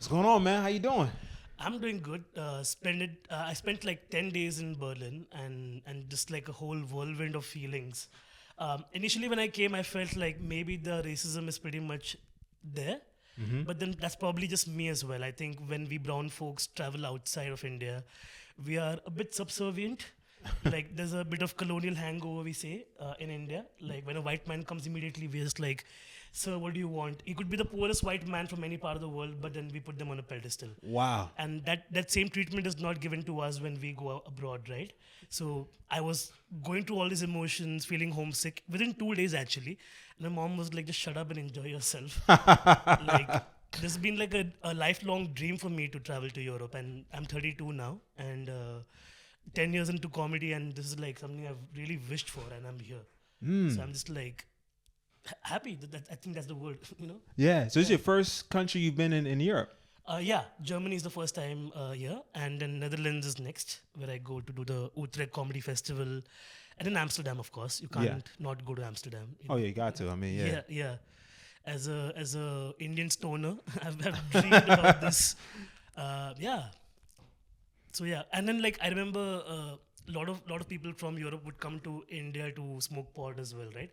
What's going on, man? How you doing? I'm doing good. I spent like 10 days in Berlin, and just like a whole whirlwind of feelings. Initially, when I came, I felt like maybe the racism is pretty much there, but then that's probably just me as well. I think when we brown folks travel outside of India, we are a bit subservient. Like there's a bit of colonial hangover, we say, in India. Like when a white man comes, immediately we're just like, "Sir, what do you want?" He could be the poorest white man from any part of the world, but then we put them on a pedestal. Wow. And that same treatment is not given to us when we go abroad, right? So I was going through all these emotions, feeling homesick within 2 days actually. And my mom was like, "Just shut up and enjoy yourself." Like this has been like a lifelong dream for me to travel to Europe, and I'm 32 now, and 10 years into comedy, and this is like something I've really wished for, and I'm here. So I'm just like happy that I think that's the word, you know. Yeah. So this is your first country you've been in Europe. Yeah, Germany is the first time here, and then Netherlands is next, where I go to do the Utrecht Comedy Festival, and then Amsterdam, of course. You can't not go to Amsterdam. Oh yeah, you got to. I mean, yeah. Yeah. As a Indian stoner, I've dreamed about this. Yeah. So yeah, and then like I remember a lot of people from Europe would come to India to smoke pot as well, right?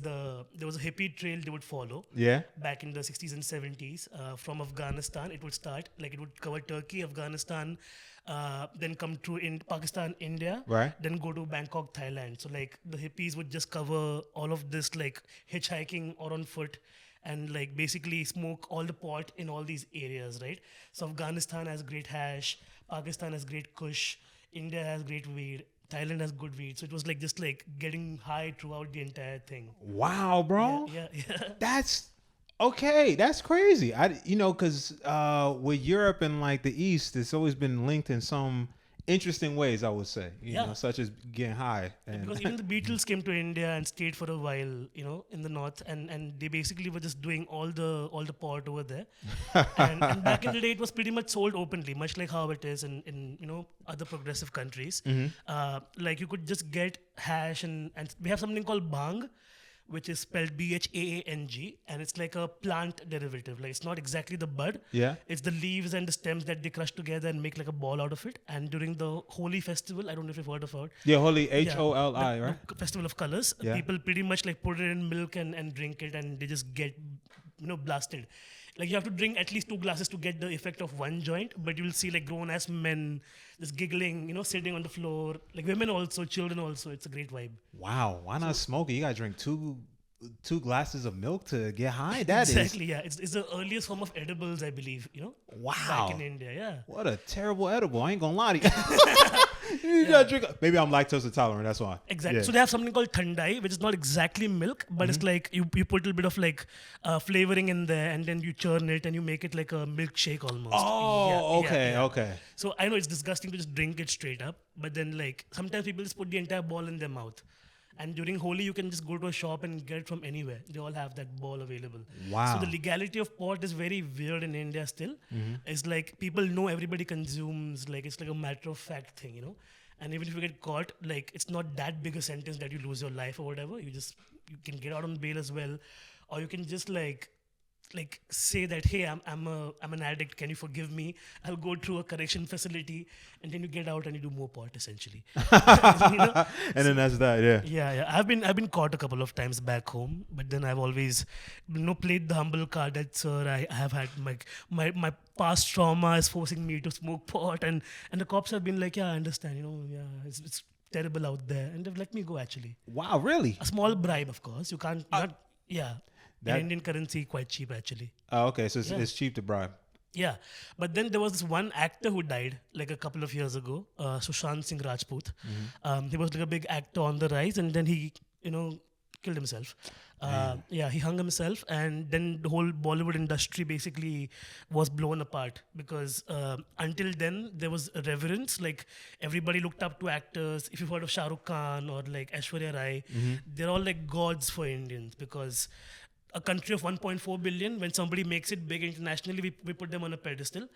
There was a hippie trail they would follow Yeah. back in the 60s and 70s from Afghanistan. It would start like it would cover Turkey, Afghanistan, then come through in Pakistan, India, Right. then go to Bangkok, Thailand. So like the hippies would just cover all of this like hitchhiking or on foot, and like basically smoke all the pot in all these areas, right? So Afghanistan has great hash, Pakistan has great kush, India has great weed, Thailand has good weed. So it was like just like getting high throughout the entire thing. Wow, bro. Yeah. That's okay. That's crazy. Because with Europe and like the East, it's always been linked in some interesting ways. I would say, Yeah. such as getting high. And Because even the Beatles came to India and stayed for a while, in the north, and they basically were just doing all the pot over there. And back in the day, it was pretty much sold openly, much like how it is in other progressive countries. Like you could just get hash, and we have something called bhang, which is spelled Bhaang, and it's like a plant derivative. Like it's not exactly the bud. Yeah. It's the leaves and the stems that they crush together and make like a ball out of it. And during the Holi festival, I don't know if you've heard of it. Yeah, holy HOLI, the right? Festival of Colors. Yeah. People pretty much like put it in milk and drink it, and they just get blasted. Like you have to drink at least 2 glasses to get the effect of one joint, but you'll see like grown ass men just giggling, sitting on the floor, like women also, children also. It's a great vibe. Wow. Why not smoke it? You gotta drink two glasses of milk to get high. That is Exactly, yeah. It's the earliest form of edibles, I believe, wow. back in India, yeah. What a terrible edible. I ain't gonna lie to you. You gotta drink. Maybe I'm lactose intolerant. That's why. Exactly. Yeah. So they have something called thandai, which is not exactly milk, but it's like you put a little bit of like flavoring in there, and then you churn it and you make it like a milkshake almost. Oh, okay, yeah. okay. So I know it's disgusting to just drink it straight up, but then like sometimes people just put the entire ball in their mouth. And during Holi, you can just go to a shop and get it from anywhere. They all have that ball available. Wow. So the legality of pot is very weird in India still. It's like people know everybody consumes, like it's like a matter of fact thing. And even if you get caught, like it's not that big a sentence that you lose your life or whatever. You can get out on bail as well, or you can just like say that, hey, I'm an addict, can you forgive me? I'll go through a correction facility, and then you get out and you do more pot essentially. And then that's that, yeah. Yeah. I've been caught a couple of times back home, but then I've always played the humble card that, sir, I have had my past trauma is forcing me to smoke pot, and the cops have been like, yeah, I understand, it's terrible out there, and they've let me go actually. Wow, really? A small bribe, of course. You can't yeah. That- In Indian currency, quite cheap actually. Oh, okay, so Yeah. it's cheap to bribe. Yeah, but then there was this one actor who died like a couple of years ago, Sushant Singh Rajput. He was like a big actor on the rise, and then he, killed himself. He hung himself, and then the whole Bollywood industry basically was blown apart because until then there was a reverence. Like everybody looked up to actors. If you've heard of Shah Rukh Khan or like Aishwarya Rai, they're all like gods for Indians because a country of 1.4 billion, when somebody makes it big internationally, we put them on a pedestal.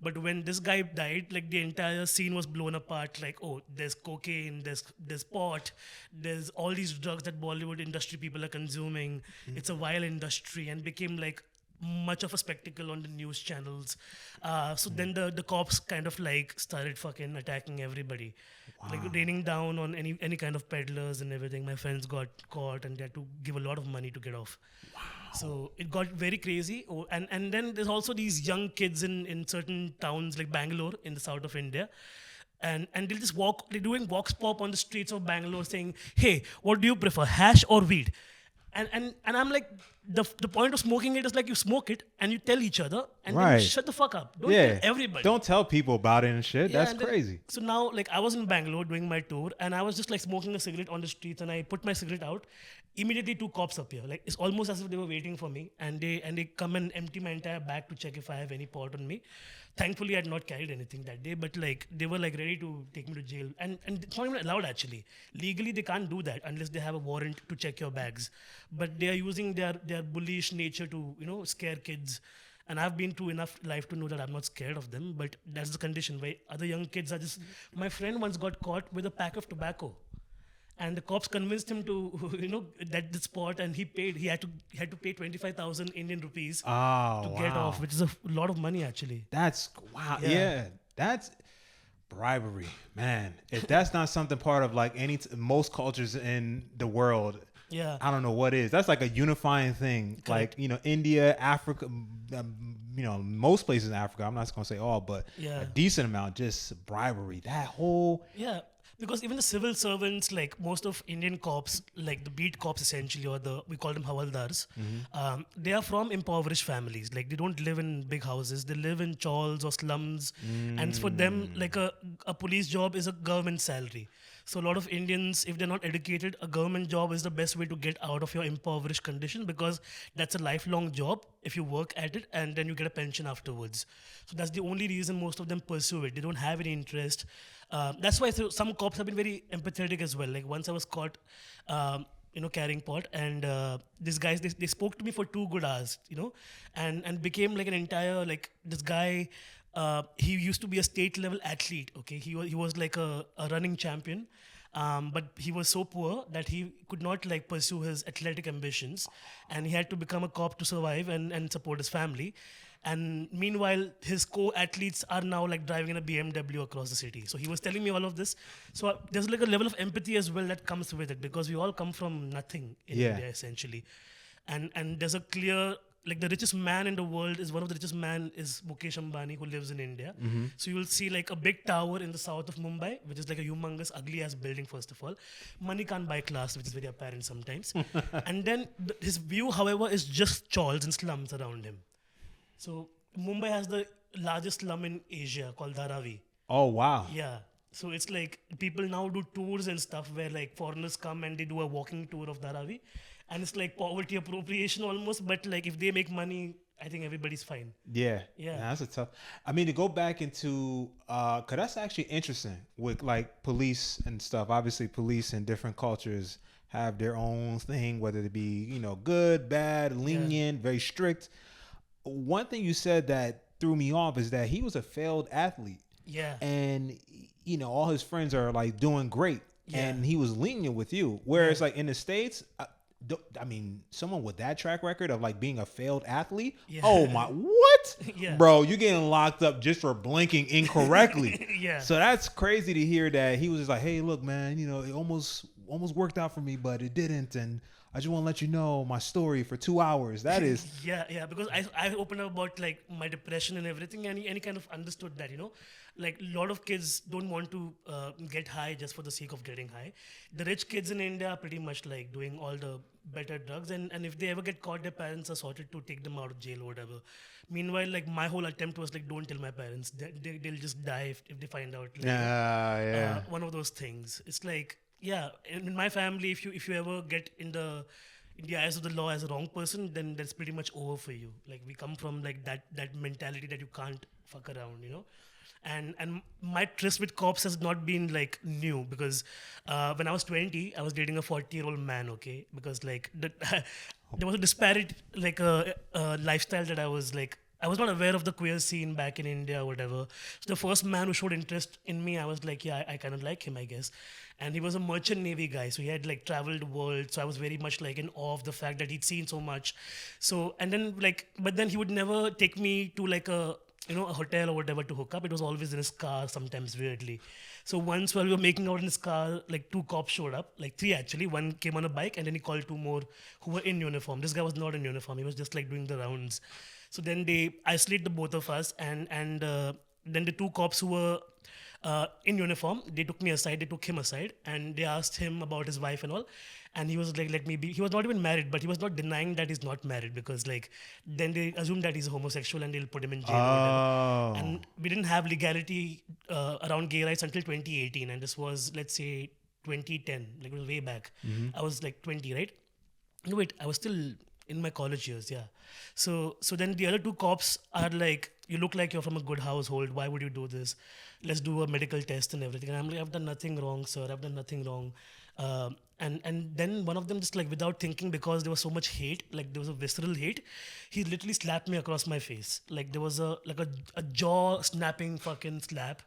But when this guy died, like the entire scene was blown apart. Like, oh, there's cocaine, there's pot, there's all these drugs that Bollywood industry people are consuming. It's a vile industry, and became like much of a spectacle on the news channels. So then the cops kind of like started fucking attacking everybody, like raining down on any kind of peddlers and everything. My friends got caught and they had to give a lot of money to get off. So it got very crazy. Oh, and then there's also these young kids in certain towns like Bangalore in the south of India. And they'll just they're doing vox pop on the streets of Bangalore saying, hey, what do you prefer, hash or weed? And I'm like, the point of smoking it is like you smoke it and you tell each other and then Right. you shut the fuck up. Don't tell everybody. Don't tell people about it and shit. Yeah, That's and then- crazy. So now, like, I was in Bangalore doing my tour, and I was just like smoking a cigarette on the streets, and I put my cigarette out. Immediately, two cops appear. Like, it's almost as if they were waiting for me, and they come and empty my entire bag to check if I have any pot on me. Thankfully, I had not carried anything that day, but like they were like ready to take me to jail, and it's not even allowed actually. Legally, they can't do that unless they have a warrant to check your bags. But they are using their bullish nature to scare kids. And I've been through enough life to know that I'm not scared of them, but that's the condition where other young kids are just. My friend once got caught with a pack of tobacco, and the cops convinced him to, that the spot, and he paid. He had to pay 25,000 Indian rupees Oh, to wow. get off, which is a lot of money actually. That's wow. Yeah. Yeah, that's bribery, man. If that's not something part of like most cultures in the world, Yeah. I don't know what is. That's like a unifying thing. Correct. Like India, Africa, most places in Africa. I'm not gonna say all, but Yeah. a decent amount. Just bribery. That whole Yeah, because even the civil servants, like most of Indian cops, like the beat cops essentially, or we call them hawaldars, they are from impoverished families. Like they don't live in big houses; they live in chawls or slums, and for them, like a police job is a government salary. So a lot of Indians, if they're not educated, a government job is the best way to get out of your impoverished condition because that's a lifelong job if you work at it and then you get a pension afterwards. So that's the only reason most of them pursue it. They don't have any interest. That's why some cops have been very empathetic as well. Like once I was caught, carrying pot, and these guys they spoke to me for 2 good hours, and became like an entire this guy. He used to be a state level athlete. Okay, he was like a running champion, but he was so poor that he could not like pursue his athletic ambitions, and he had to become a cop to survive and support his family. And meanwhile, his co-athletes are now like driving in a BMW across the city. So he was telling me all of this. So there's like a level of empathy as well that comes with it because we all come from nothing in Yeah. India essentially, and there's a clear like the richest man in the world is one of the richest man is Mukesh Ambani who lives in India. So you will see like a big tower in the south of Mumbai, which is like a humongous, ugly ass building. First of all, money can't buy class, which is very apparent sometimes. And then his view, however, is just chawls and slums around him. So Mumbai has the largest slum in Asia called Dharavi. Oh wow. Yeah. So it's like people now do tours and stuff where like foreigners come and they do a walking tour of Dharavi. And it's like poverty appropriation almost, but like if they make money, I think everybody's fine. Yeah. Yeah. That's a tough. I mean, to go back into, cause that's actually interesting with like police and stuff. Obviously, police in different cultures have their own thing, whether it be good, bad, lenient, very strict. One thing you said that threw me off is that he was a failed athlete. Yeah. And all his friends are like doing great, Yeah. and he was lenient with you. Whereas like in the States, I mean, someone with that track record of like being a failed athlete, Yeah. oh my, what? Yeah. Bro, you're getting locked up just for blinking incorrectly. Yeah. So that's crazy to hear that he was just like, hey, look, man, it almost worked out for me, but it didn't. And I just want to let you know my story for 2 hours. That is, Yeah, because I opened up about like my depression and everything, and he kind of understood that, like a lot of kids don't want to get high just for the sake of getting high. The rich kids in India are pretty much like doing all the better drugs, and if they ever get caught, their parents are sorted to take them out of jail or whatever. Meanwhile, like my whole attempt was like, don't tell my parents. They'll just die if they find out. Like, yeah. one of those things. It's like, yeah, in my family, if you ever get in the eyes of the law as a wrong person, then that's pretty much over for you. Like we come from like that mentality that you can't fuck around, And my tryst with cops has not been like new because when I was 20, I was dating a 40-year-old man. Okay, because like there was a disparate like lifestyle that I was like I was not aware of the queer scene back in India or whatever. So the first man who showed interest in me, I was like, yeah, I kind of like him, I guess. And he was a merchant navy guy, so he had like traveled the world. So I was very much like in awe of the fact that he'd seen so much. So and then like, but then he would never take me to like a hotel or whatever to hook up. It was always in his car, sometimes weirdly. So once while we were making out in his car, like two cops showed up, like three actually. One came on a bike, and then he called two more who were in uniform. This guy was not in uniform. He was just like doing the rounds. So then they isolate the both of us, and then the two cops who were in uniform, they took me aside. They took him aside, and they asked him about his wife and all. And he was like, "Let me be." He was not even married, but he was not denying that he's not married, because like then they assume that he's a homosexual and they'll put him in jail. Or whatever. And we didn't have legality around gay rights until 2018, and this was, let's say, 2010, like it was way back. I was like 20, right? No, wait, I was still in my college years, yeah. So then the other two cops are like, "You look like you're from a good household. Why would you do this? Let's do a medical test and everything." And I'm like, "I've done nothing wrong, sir. I've done nothing wrong." And then one of them, just like without thinking, because there was so much hate, like there was a visceral hate, he literally slapped me across my face. Like there was a jaw snapping fucking slap.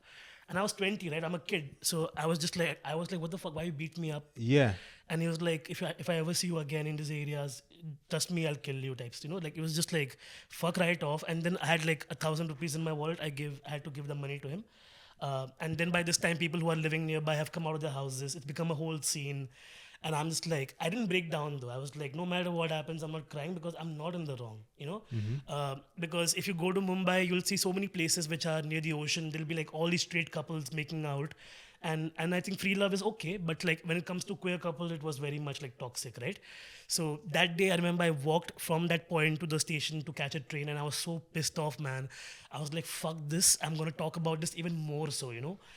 And I was 20, right? I'm a kid. So I was like, "What the fuck? Why you beat me up?" Yeah. And he was like, if I ever see you again in these areas, trust me, I'll kill you types. Like it was just like, fuck right off. And then I had like 1,000 rupees in my wallet. I had to give the money to him. And then by this time, people who are living nearby have come out of their houses. It's become a whole scene. And I'm just like, I didn't break down though. I was like, no matter what happens, I'm not crying, because I'm not in the wrong. Because if you go to Mumbai, you'll see so many places which are near the ocean. There'll be like all these straight couples making out. And I think free love is okay, but like when it comes to queer couples, it was very much like toxic, right? So that day, I remember I walked from that point to the station to catch a train, and I was so pissed off, man. I was like, fuck this, I'm gonna talk about this even more so.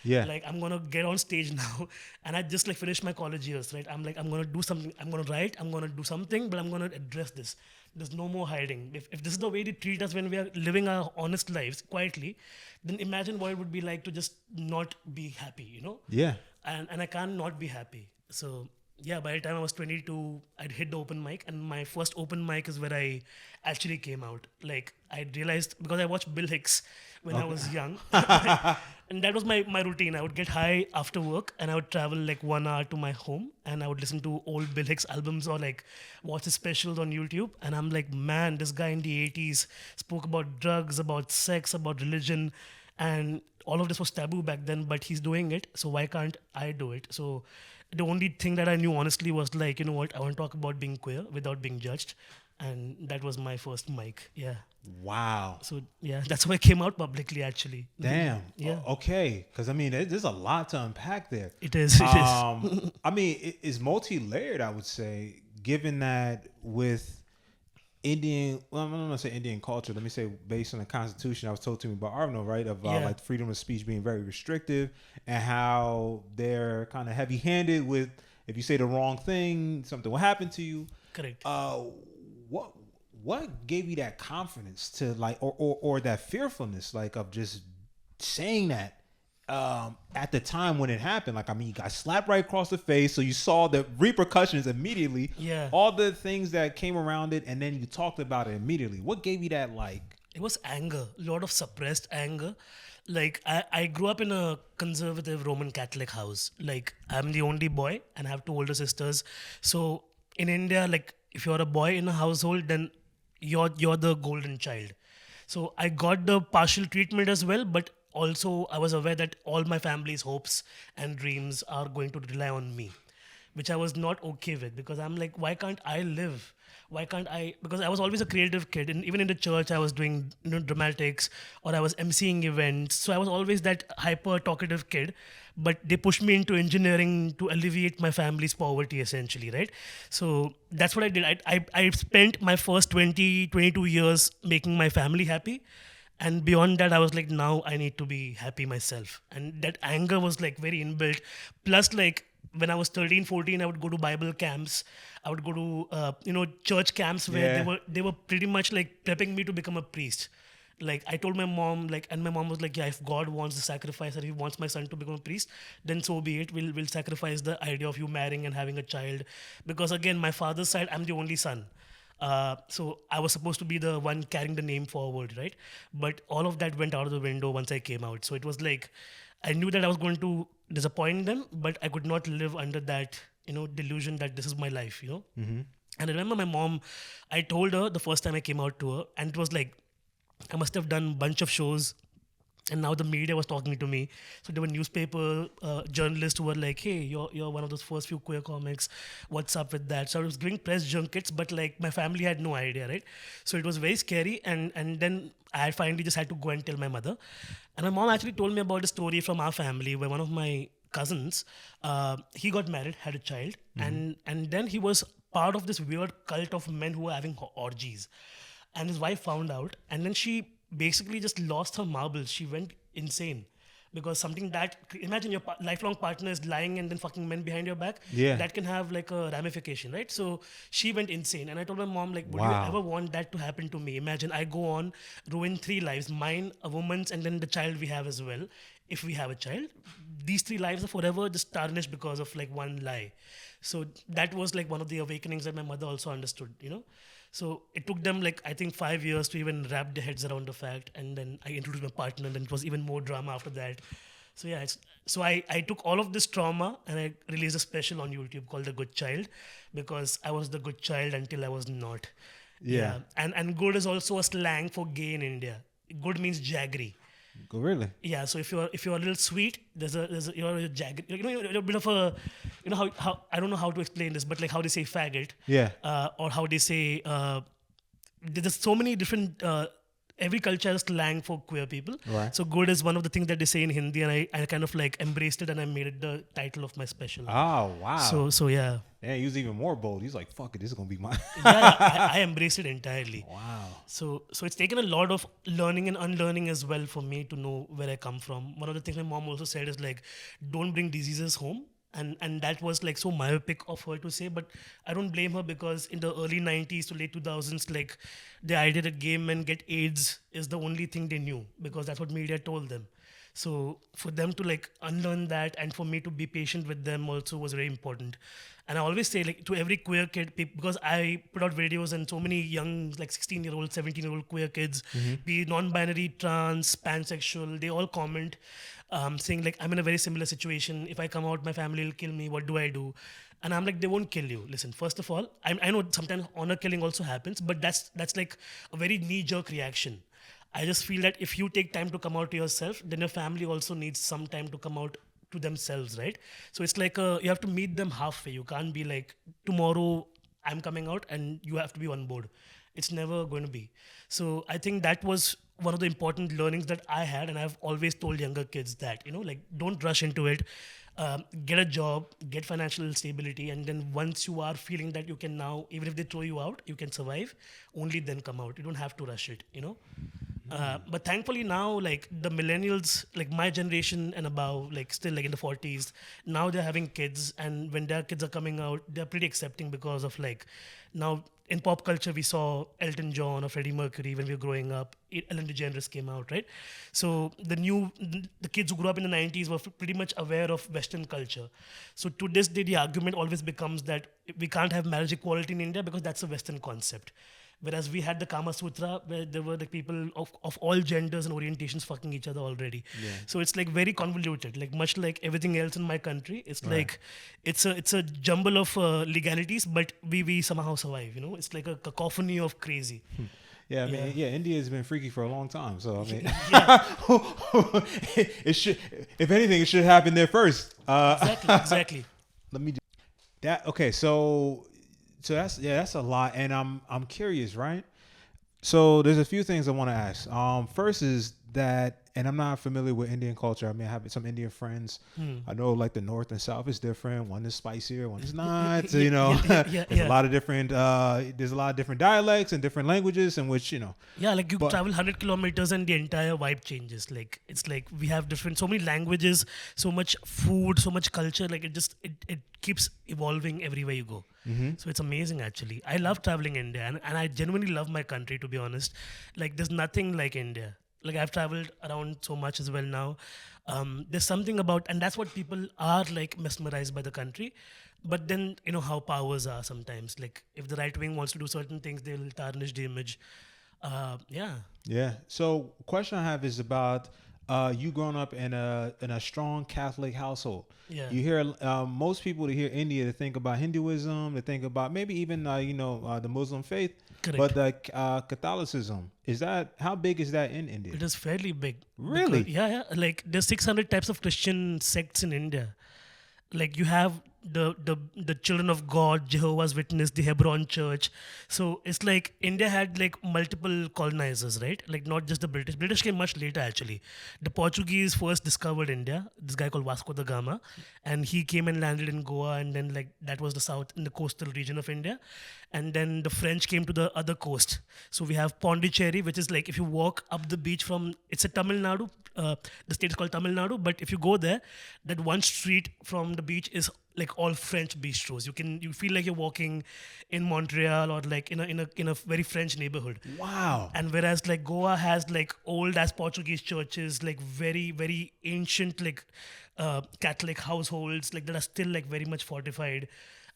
Yeah. Like I'm gonna get on stage now, and I just like finished my college years, right? I'm like, I'm gonna do something, I'm gonna write, I'm gonna do something, but I'm gonna address this. There's no more hiding. If this is the way they treat us when we are living our honest lives quietly, then imagine what it would be like to just not be happy. Yeah. And I can't not be happy. So yeah, by the time I was 22, I'd hit the open mic, and my first open mic is where I actually came out. Like I realized, because I watched Bill Hicks when I was young, and that was my routine. I would get high after work, and I would travel like 1 hour to my home, and I would listen to old Bill Hicks albums or like watch his specials on YouTube. And I'm like, man, this guy in the 80s spoke about drugs, about sex, about religion, and all of this was taboo back then, but he's doing it, so why can't I do it? So the only thing that I knew honestly was like, you know what, I want to talk about being queer without being judged. And that was my first mic. Yeah. Wow. So yeah, that's how I came out publicly actually. Damn. Yeah. Okay. Because I mean, there's a lot to unpack there. It is. I mean, it's multi-layered, I would say, given that with Indian, well, I'm not gonna say Indian culture. Let me say, based on the Constitution, I was told to me by Arno, right, of like freedom of speech being very restrictive, and how they're kind of heavy-handed with, if you say the wrong thing, something will happen to you. Correct. What gave you that confidence to like, or that fearfulness, like, of just saying that at the time when it happened? Like, I mean, you got slapped right across the face, so you saw the repercussions immediately. Yeah. All the things that came around it, and then you talked about it immediately. What gave you that, like? It was anger, a lot of suppressed anger. Like I grew up in a conservative Roman Catholic house. Like I'm the only boy, and I have two older sisters. So in India, like if you're a boy in a household, then you're the golden child. So I got the partial treatment as well, but also I was aware that all my family's hopes and dreams are going to rely on me, which I was not okay with, because I'm like, why can't I live? Why can't I? Because I was always a creative kid, and even in the church, I was doing dramatics, or I was emceeing events. So I was always that hyper talkative kid. But they pushed me into engineering to alleviate my family's poverty, essentially, right? So that's what I did. I spent my first 22 years making my family happy. And beyond that, I was like, now I need to be happy myself. And that anger was like very inbuilt. Plus, like when I was 13, 14, I would go to Bible camps. I would go to, church camps where they were pretty much like prepping me to become a priest. Like I told my mom, like, and my mom was like, yeah, if God wants the sacrifice, or if he wants my son to become a priest, then so be it. We'll sacrifice the idea of you marrying and having a child. Because again, my father's side, I'm the only son. So I was supposed to be the one carrying the name forward, right? But all of that went out of the window once I came out. So it was like I knew that I was going to disappoint them, but I could not live under that, delusion that this is my life, Mm-hmm. And I remember my mom, I told her the first time I came out to her, and it was like I must have done a bunch of shows, and now the media was talking to me. So there were newspaper journalists who were like, "Hey, you're one of those first few queer comics. What's up with that?" So I was giving press junkets, but like my family had no idea, right? So it was very scary, and then I finally just had to go and tell my mother. And my mom actually told me about a story from our family where one of my cousins, he got married, had a child, and then he was part of this weird cult of men who were having orgies, and his wife found out, and then she basically just lost her marbles. She went insane because something that, imagine your lifelong partner is lying and then fucking men behind your back. Yeah. That can have like a ramification, right? So she went insane, and I told my mom, like, would Wow. you ever want that to happen to me? Imagine I go on, ruin 3 lives, mine, a woman's, and then the child we have as well. If we have a child, these 3 lives are forever just tarnished because of like one lie. So that was like one of the awakenings that my mother also understood. So it took them like I think 5 years to even wrap their heads around the fact, and then I introduced my partner, and then it was even more drama after that. So yeah, so I took all of this trauma and I released a special on YouTube called The Good Child, because I was the good child until I was not. Yeah. And good is also a slang for gay in India. Good means jaggery. Really? Yeah, so if you're a little sweet, you're a jag, you're a bit of a, how I don't know how to explain this, but like how they say faggot, Yeah. or how they say, there's so many different. Every culture has slang for queer people. Right. So good is one of the things that they say in Hindi, and I kind of like embraced it and I made it the title of my special. Oh, wow. So yeah. Yeah, he was even more bold. He's like, fuck it, this is going to be mine. I embraced it entirely. Wow. So it's taken a lot of learning and unlearning as well for me to know where I come from. One of the things my mom also said is like, don't bring diseases home. And that was like so myopic of her to say, but I don't blame her, because in the early 90s to late 2000s, like the idea that gay men get AIDS is the only thing they knew, because that's what media told them. So for them to like unlearn that, and for me to be patient with them also was very important. And I always say, like, to every queer kid, because I put out videos and so many young, like 16-year-old, 17-year-old queer kids, be non-binary, trans, pansexual, they all comment saying like, I'm in a very similar situation. If I come out, my family will kill me. What do I do? And I'm like, they won't kill you. Listen, first of all, I know sometimes honor killing also happens, but that's like a very knee-jerk reaction. I just feel that if you take time to come out to yourself, then your family also needs some time to come out to themselves, right? So it's like you have to meet them halfway. You can't be like, tomorrow I'm coming out and you have to be on board. It's never going to be. So I think that was one of the important learnings that I had, and I've always told younger kids that, like, don't rush into it. Get a job, get financial stability, and then once you are feeling that you can now, even if they throw you out, you can survive, only then come out. You don't have to rush it. But thankfully now, like the millennials, like my generation and above, like still like in the 40s, now they're having kids, and when their kids are coming out, they're pretty accepting, because of like, now in pop culture we saw Elton John or Freddie Mercury when we were growing up. Ellen DeGeneres came out, right? So the kids who grew up in the 90s were pretty much aware of Western culture. So to this day, the argument always becomes that we can't have marriage equality in India because that's a Western concept. Whereas we had the Kama Sutra, where there were the people of all genders and orientations fucking each other already. Yeah. So it's like very convoluted, like much like everything else in my country. It's right. Like it's a jumble of legalities, but we somehow survive. It's like a cacophony of crazy. Yeah, I mean, India has been freaky for a long time. So I mean, it should, if anything, it should happen there first. Exactly. Let me do that. Okay, so that's a lot, and I'm curious, right? So there's a few things I want to ask. First is that, and I'm not familiar with Indian culture. I mean, I have some Indian friends. I know like the North and South is different. One is spicier, one is not. So, there's a lot of different. There's a lot of different dialects and different languages in which Yeah, like you travel 100 kilometers and the entire vibe changes. Like it's like we have so many languages, so much food, so much culture. Like it keeps evolving everywhere you go. Mm-hmm. So it's amazing, actually. I love traveling India, and I genuinely love my country, to be honest. Like there's nothing like India. Like I've traveled around so much as well now. There's something about, and that's what people are like mesmerized by the country. But then you know how powers are sometimes. Like if the right wing wants to do certain things, they'll tarnish the image. Yeah, Yeah. So, question I have is about you growing up in a strong Catholic household. yeah, You hear most people to hear India to think about Hinduism, to think about maybe even the Muslim faith, correct. but the Catholicism is that how big is that in India? It is fairly big. Really? Because, yeah, yeah. Like there's 600 types of Christian sects in India. Like you have the Children of God, Jehovah's Witness, the Hebron Church. So it's like India had like multiple colonizers, right? Like not just the British. British came much later actually. The Portuguese first discovered India. This guy called Vasco da Gama, and he came and landed in Goa, and then like that was the south in the coastal region of India, and then the French came to the other coast. So we have Pondicherry, which is like if you walk up the beach from it's a Tamil Nadu. The state is called Tamil Nadu, but if you go there, that one street from the beach is like all French bistros. You feel like you're walking in Montreal or like in a very French neighborhood. Wow. And whereas like Goa has like old as Portuguese churches, like very very ancient like Catholic households like that are still like very much fortified.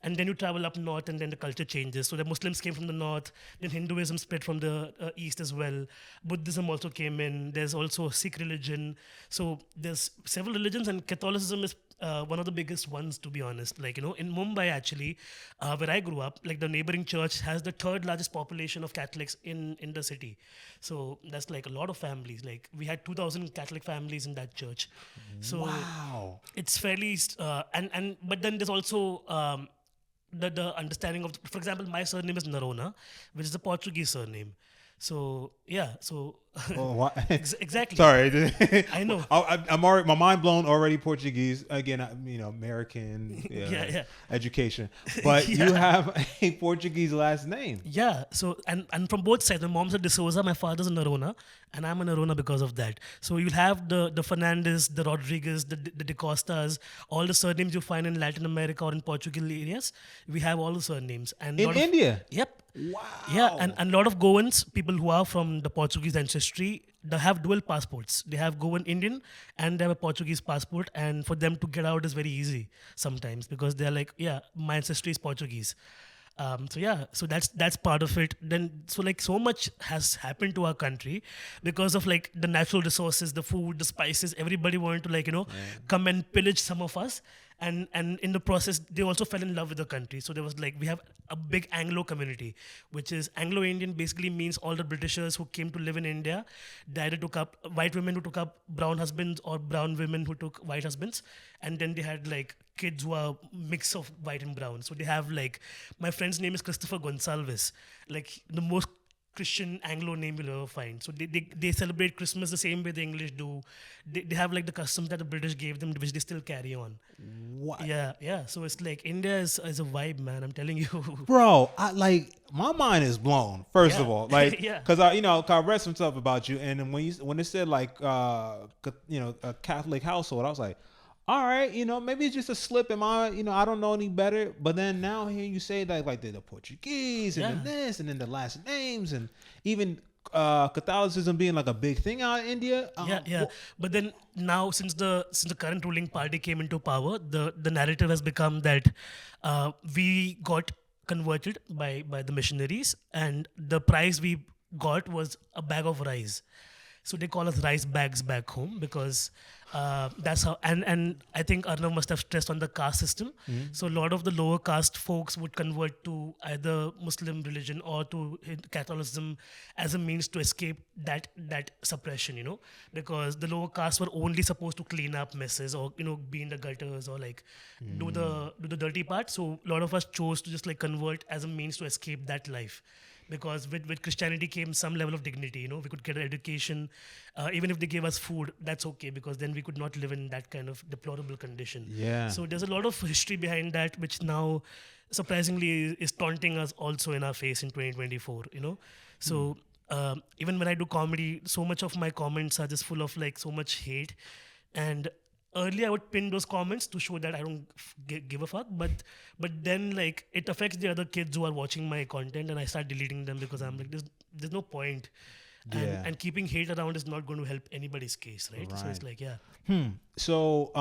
And then you travel up north, and then the culture changes. So the Muslims came from the north, then Hinduism spread from the east as well. Buddhism also came in. There's also Sikh religion. So there's several religions, and Catholicism is one of the biggest ones, to be honest. Like in Mumbai, actually, where I grew up, like the neighboring church has the third largest population of Catholics in the city. So that's like a lot of families. Like we had 2,000 Catholic families in that church. So Wow. it's fairly and but then there's also the understanding of, for example, my surname is Noronha, which is a Portuguese surname. So yeah, so Oh, what? exactly. Sorry. I know. I'm already my mind blown already. Portuguese again. American Yeah. education, but Yeah. you have a Portuguese last name. Yeah, so and from both sides, my mom's a De Souza, my father's a Noronha, and I'm a Noronha because of that. So you'll have the Fernandez, the Rodriguez, the De Costas, all the surnames you find in Latin America or in Portugal areas. We have all the surnames and In lot of- India? Yep. Wow. Yeah, and a lot of Goans, people who are from the Portuguese ancestry, they have dual passports. They have Goan Indian and they have a Portuguese passport. And for them to get out is very easy sometimes because they're like, yeah, my ancestry is Portuguese. So yeah, so that's part of it. Then so like so much has happened to our country because of like the natural resources, the food, the spices. Everybody wanted to like come and pillage some of us, and in the process they also fell in love with the country. So there was like we have a big Anglo community, which is Anglo-Indian. Basically means all the Britishers who came to live in India. They either took up white women who took up brown husbands or brown women who took white husbands, and then they had like kids who are mix of white and brown. So they have like my friend's name is Christopher Gonsalves, like the most Christian Anglo name you'll ever find. So they celebrate Christmas the same way the English do. They have like the customs that the British gave them, which they still carry on. What? Yeah. So it's like India is a vibe, man. I'm telling you. Bro, I like my mind is blown. First of Yeah. all, like, Yeah. because I read some stuff about you, and then when it said like, a Catholic household, I was like, all right, maybe it's just a slip in my, I don't know any better. But then now hearing you say that, like the Portuguese and then this, and then the last names, and even Catholicism being like a big thing out in India. Yeah. But then now, since the current ruling party came into power, the narrative has become that we got converted by the missionaries, and the prize we got was a bag of rice. So they call us rice bags back home because that's how. And I think Arnav must have stressed on the caste system. So a lot of the lower caste folks would convert to either Muslim religion or to Catholicism as a means to escape that suppression. Because the lower castes were only supposed to clean up messes or be in the gutters or like do the dirty part. So a lot of us chose to just like convert as a means to escape that life. Because with Christianity came some level of dignity, we could get an education. Even if they gave us food, that's okay, because then we could not live in that kind of deplorable condition. Yeah. So there's a lot of history behind that, which now surprisingly is taunting us also in our face in 2024, So even when I do comedy, so much of my comments are just full of like so much hate. And earlier I would pin those comments to show that I don't give a fuck, but then like it affects the other kids who are watching my content, and I start deleting them because I'm like there's no point. Yeah. And keeping hate around is not going to help anybody's case, right? So it's Right. like, yeah. So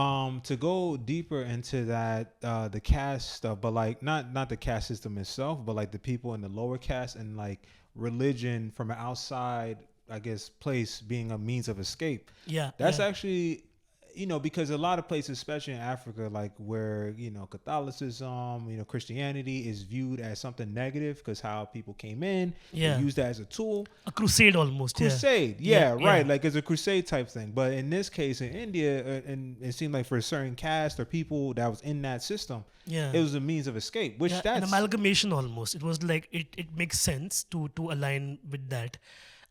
to go deeper into that, the caste stuff, but like not the caste system itself, but like the people in the lower caste and like religion from an outside, I guess, place being a means of escape. Yeah, That's actually, because a lot of places, especially in Africa, like where Catholicism, Christianity is viewed as something negative because how people came in, they yeah. use that as a tool. A crusade almost, Crusade, yeah. yeah, right. Like it's a crusade type thing. But in this case, in India, and it seemed like for a certain caste or people that was in that system, Yeah. it was a means of escape. Which Yeah, an that's amalgamation almost. It was like it makes sense to align with that.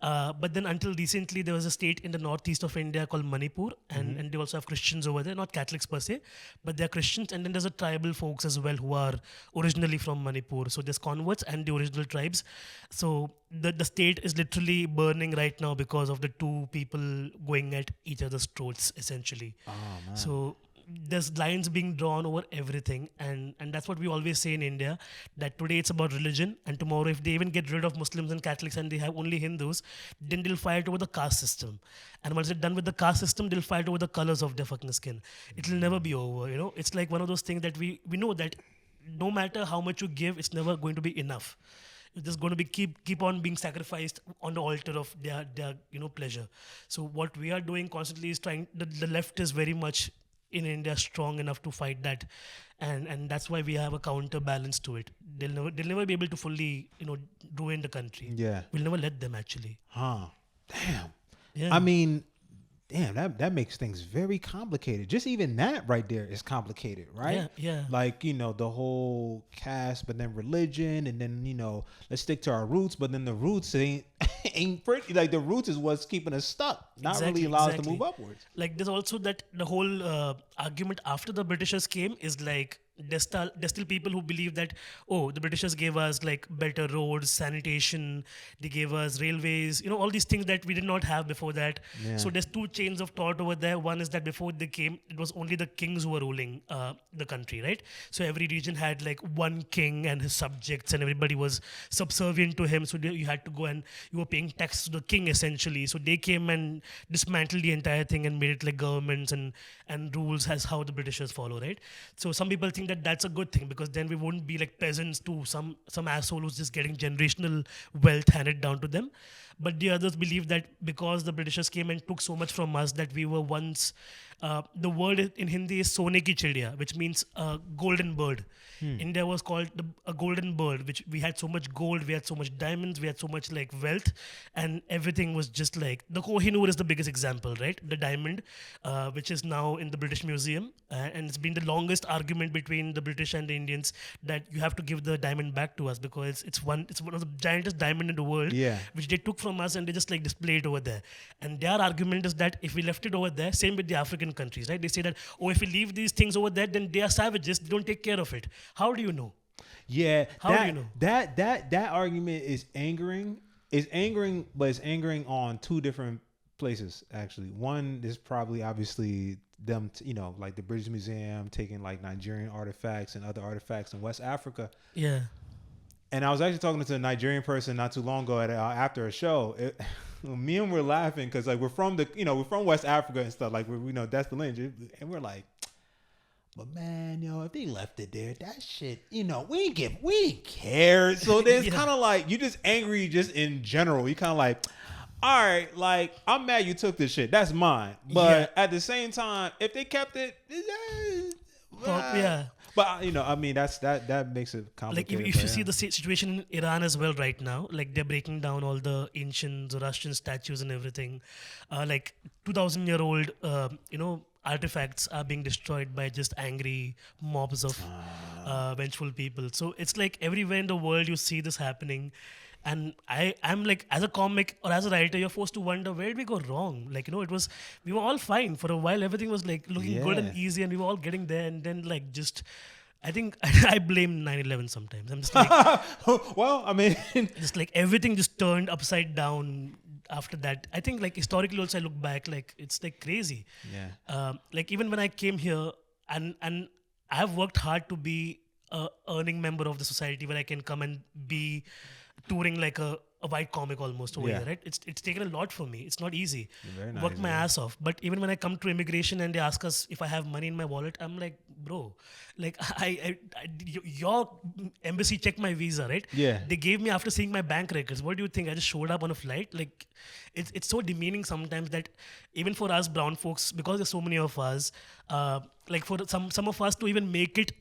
But then until recently, there was a state in the northeast of India called Manipur, and they also have Christians over there, not Catholics per se, but they're Christians. And then there's a tribal folks as well who are originally from Manipur. So there's converts and the original tribes. So the state is literally burning right now because of the two people going at each other's throats, essentially. oh man, So there's lines being drawn over everything, and that's what we always say in India, that today it's about religion, and tomorrow if they even get rid of Muslims and Catholics and they have only Hindus, then they'll fight over the caste system. And once they're done with the caste system, they'll fight over the colors of their fucking skin. It'll never be over, It's like one of those things that we know that no matter how much you give, it's never going to be enough. It's just going to be keep on being sacrificed on the altar of their pleasure. So what we are doing constantly is trying. The left is very much in India strong enough to fight that, and that's why we have a counterbalance to it. They'll never be able to fully ruin the country. yeah, We'll never let them actually. damn. Yeah. I mean, damn, that makes things very complicated. Just even that right there is complicated, right? Yeah. Like, the whole caste, but then religion, and then, let's stick to our roots, but then the roots ain't pretty. Like the roots is what's keeping us stuck, not really allow us to move upwards. Like there's also that the whole argument after the Britishers came is like there's still people who believe that, oh, the Britishers gave us like better roads, sanitation, they gave us railways, all these things that we did not have before that. Yeah. So there's two chains of thought over there. One is that before they came, it was only the kings who were ruling the country, right? So every region had like one king and his subjects, and everybody was subservient to him. So you had to go and you were paying tax to the king essentially. So they came and dismantled the entire thing and made it like governments and rules as how the Britishers follow, right? So some people think that that's a good thing because then we won't be like peasants to some asshole who's just getting generational wealth handed down to them. But the others believe that because the Britishers came and took so much from us that we were once, the word in Hindi is sone ki chidya, which means golden bird. India was called a golden bird, which we had so much gold, we had so much diamonds, we had so much like wealth, and everything was just like, the Kohinoor is the biggest example, right? The diamond, which is now in the British Museum, and it's been the longest argument between the British and the Indians that you have to give the diamond back to us because it's one of the giantest diamond in the world, which they took from us and they just like displayed over there. And their argument is that if we left it over there, same with the African countries, right? They say that, oh, if we leave these things over there, then they are savages, they don't take care of it. How do you know? Yeah, How do you know? That argument is angering. But it's angering on two different places actually. One is probably obviously them, like the British Museum taking like Nigerian artifacts and other artifacts in West Africa. Yeah. And I was actually talking to a Nigerian person not too long ago after a show. Me and we're laughing because like we're from we're from West Africa and stuff. Like that's the lineage, and we're like, but man, if they left it there, that shit, we ain't care. So then it's kind of like you just angry just in general. You kind of like, all right, like I'm mad you took this shit. That's mine. But at the same time, if they kept it, yeah. But I mean, that makes it complicated. Like if you see the situation in Iran as well right now, like they're breaking down all the ancient Zoroastrian statues and everything, like 2,000-year-old, artifacts are being destroyed by just angry mobs of vengeful people. So it's like everywhere in the world you see this happening. And I'm like, as a comic or as a writer, you're forced to wonder, where did we go wrong? Like, we were all fine for a while. Everything was like looking good and easy and we were all getting there. And then like I think I blame 9/11 sometimes. I'm just like, well, I mean, just like everything just turned upside down after that. I think like historically also I look back, like it's like crazy. Yeah. Like even when I came here and I have worked hard to be a earning member of the society where I can come and be touring like a a white comic almost over Yeah. here, right? It's taken a lot for me. It's not easy. Very not Work easy, my yeah. ass off. But even when I come to immigration and they ask us if I have money in my wallet, I'm like, bro, like your embassy checked my visa, right? Yeah. They gave me after seeing my bank records. What do you think? I just showed up on a flight. Like, it's so demeaning sometimes that even for us brown folks, because there's so many of us, like for some of us to even make it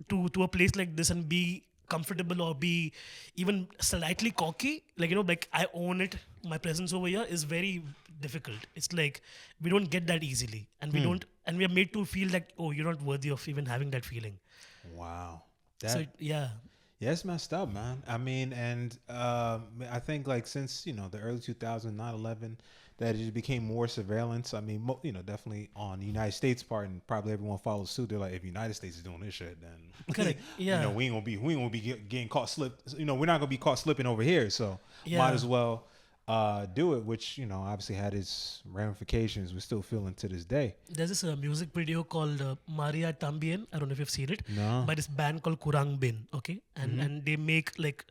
to a place like this and be comfortable or be even slightly cocky, like, like I own it, my presence over here is very difficult. It's like we don't get that easily, and we don't, and we are made to feel like, oh, you're not worthy of even having that feeling. Wow. So yeah. Yeah, it's messed up, man. I mean, and I think like since the early 2000s, 9/11, that it became more surveillance. I mean, definitely on the United States part, and probably everyone follows suit. They're like, if the United States is doing this shit, then Correct. Yeah. we ain't gonna be getting caught slip. We're not gonna be caught slipping over here. So Yeah. might as well do it. Which obviously had its ramifications. We're still feeling to this day. There's this music video called Maria Tambien. I don't know if you've seen it. No. But it's band called Kurang Bin. Okay, and they make like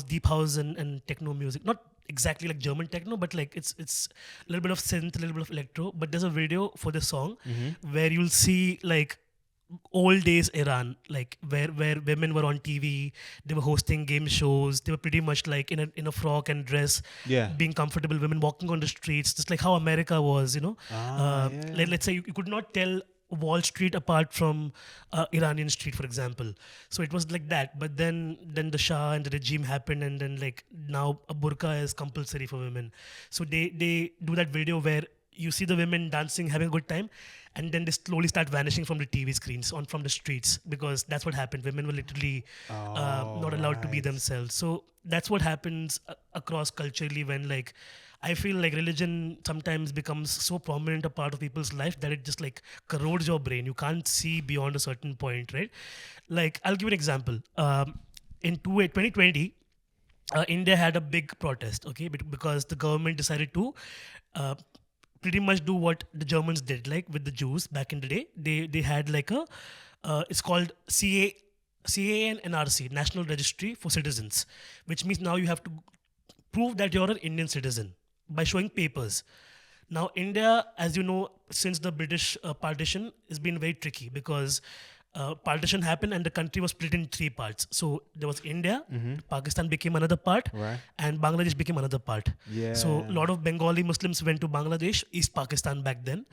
deep house and techno music. Not exactly like German techno, but like it's a little bit of synth, a little bit of electro. But there's a video for the song where you'll see like old days Iran, like where women were on TV, they were hosting game shows, they were pretty much like in a frock and dress, Yeah. being comfortable, women walking on the streets, just like how America was, Yeah. let's say you could not tell Wall Street apart from Iranian street, for example. So it was like that. But then the Shah and the regime happened, and then like now a burqa is compulsory for women. So they do that video where you see the women dancing, having a good time, and then they slowly start vanishing from the TV screens from the streets, because that's what happened. Women were literally not allowed to be right. themselves. So that's what happens across culturally when like I feel like religion sometimes becomes so prominent a part of people's life that it just like corrodes your brain. You can't see beyond a certain point, right? Like I'll give you an example. In 2020, India had a big protest, okay, because the government decided to uh, pretty much do what the Germans did, like with the Jews back in the day. They had like it's called CA and NRC, National Registry for Citizens, which means now you have to prove that you're an Indian citizen by showing papers. Now, India, as you know, since the British partition, has been very tricky because partition happened and the country was split in three parts. So there was India, Pakistan became another part, Right. and Bangladesh became another part. Yeah. So a lot of Bengali Muslims went to Bangladesh, East Pakistan back then,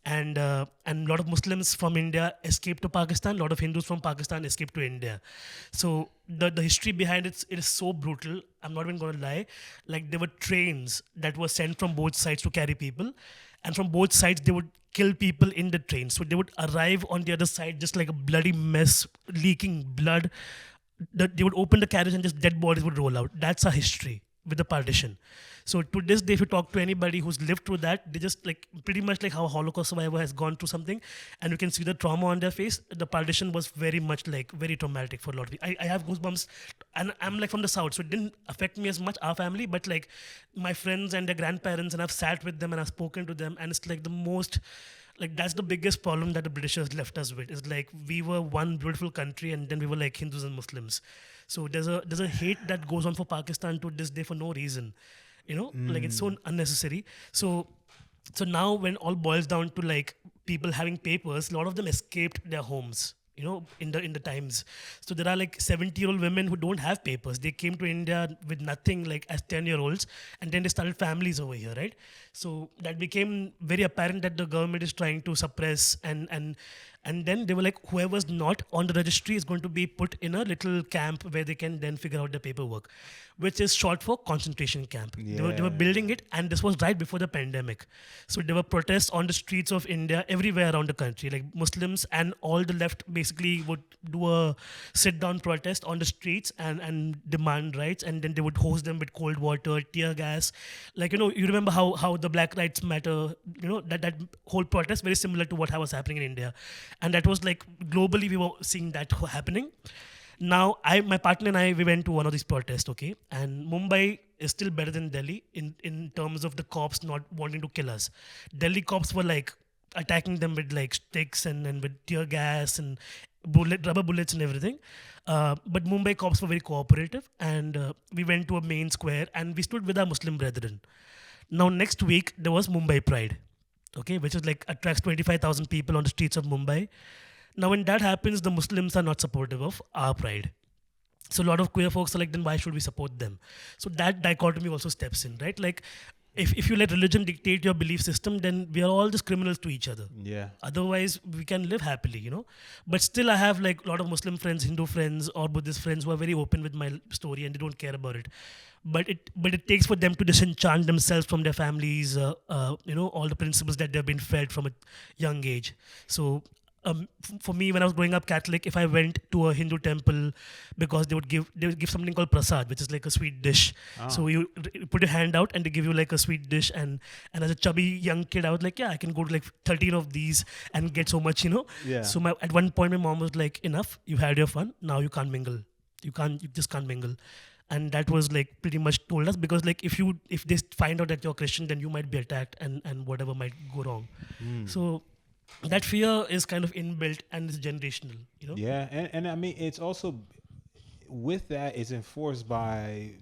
and a lot of Muslims from India escaped to Pakistan. A lot of Hindus from Pakistan escaped to India. So the history behind it is so brutal. I'm not even going to lie. Like there were trains that were sent from both sides to carry people, and from both sides they would kill people in the train. So they would arrive on the other side just like a bloody mess, leaking blood. They would open the carriage and just dead bodies would roll out. That's our history with the partition. So to this day, if you talk to anybody who's lived through that, they just like pretty much like how a Holocaust survivor has gone through something, and you can see the trauma on their face. The partition was very much like very traumatic for a lot of people. I have goosebumps, and I'm like from the south, so it didn't affect me as much, our family, but like my friends and their grandparents, and I've sat with them and I've spoken to them, and it's like the most. Like that's the biggest problem that the Britishers left us with. Is like we were one beautiful country, and then we were like Hindus and Muslims. So there's a hate that goes on for Pakistan to this day for no reason. Like it's so unnecessary. So now when all boils down to like people having papers, a lot of them escaped their homes, in the times. So there are like 70-year-old women who don't have papers. They came to India with nothing, like as 10-year-olds, and then they started families over here, right? So that became very apparent that the government is trying to suppress, and then they were like, whoever's not on the registry is going to be put in a little camp where they can then figure out the paperwork, which is short for concentration camp. They were building it, and this was right before the pandemic. So there were protests on the streets of India everywhere around the country. Like Muslims and all the left basically would do a sit-down protest on the streets and demand rights, and then they would hose them with cold water, tear gas. Like, you remember how the Black Lives Matter, that whole protest, very similar to what was happening in India. And that was like globally we were seeing that happening. Now, my partner and I, we went to one of these protests, okay? And Mumbai is still better than Delhi in terms of the cops not wanting to kill us. Delhi cops were like attacking them with like sticks and with tear gas and rubber bullets and everything. But Mumbai cops were very cooperative, and we went to a main square and we stood with our Muslim brethren. Now next week there was Mumbai Pride, okay, which is like attracts 25,000 people on the streets of Mumbai. Now when that happens, the Muslims are not supportive of our pride. So a lot of queer folks are like, then why should we support them? So that dichotomy also steps in, right? Like if you let religion dictate your belief system, then we are all just criminals to each other. Yeah. Otherwise, we can live happily, you know. But still, I have like a lot of Muslim friends, Hindu friends, or Buddhist friends who are very open with my story and they don't care about it. But it takes for them to disenchant themselves from their families, you know, all the principles that they've been fed from a young age. So for me, when I was growing up Catholic, if I went to a Hindu temple, because they would give something called prasad, which is like a sweet dish. So you put your hand out and they give you like a sweet dish, and as a chubby young kid, I was like, yeah, I can go to like 13 of these and get so much, you know. Yeah. So at one point, my mom was like, enough, you had your fun, now you can't mingle. You just can't mingle. And that was like pretty much told us, because like if they find out that you're Christian, then you might be attacked and whatever might go wrong. So that fear is kind of inbuilt and it's generational, you know. Yeah, and I mean it's also with that it's enforced by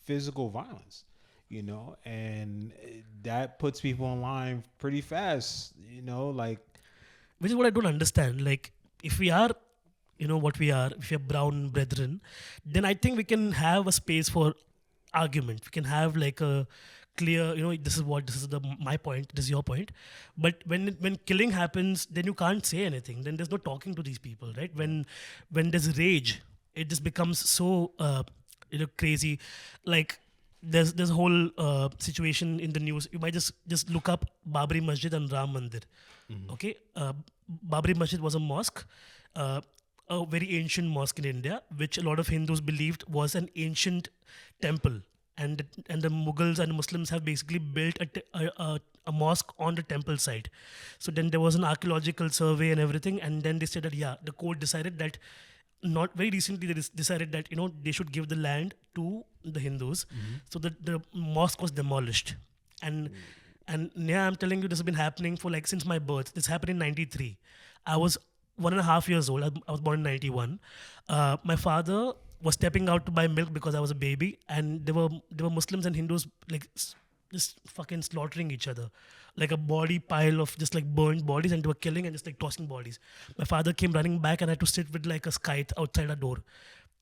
physical violence, you know, and that puts people in line pretty fast, you know, like Which is what I don't understand. Like if we are, you know, what we are, if we are brown brethren, then I think we can have a space for argument. We can have like a clear, you know, this is my point, this is your point. But when killing happens, then you can't say anything. Then there's no talking to these people, right? When there's rage, it just becomes so you know, crazy. Like there's a whole situation in the news. You might just look up Babri Masjid and Ram Mandir. Okay, Babri Masjid was a mosque. A very ancient mosque in India, which a lot of Hindus believed was an ancient temple, and the Mughals and Muslims have basically built a mosque on the temple site. So then there was an archaeological survey and everything, and then they said that the court decided that, not very recently, they decided that, you know, they should give the land to the Hindus. So the mosque was demolished, and yeah, I'm telling you, this has been happening for like since my birth. This happened in '93. I was 1.5 years old. I was born in '91. My father was stepping out to buy milk because I was a baby, and there were Muslims and Hindus like just fucking slaughtering each other, like a body pile of just like burned bodies, and they were killing and just like tossing bodies. My father came running back, and I had to sit with like a scythe outside our door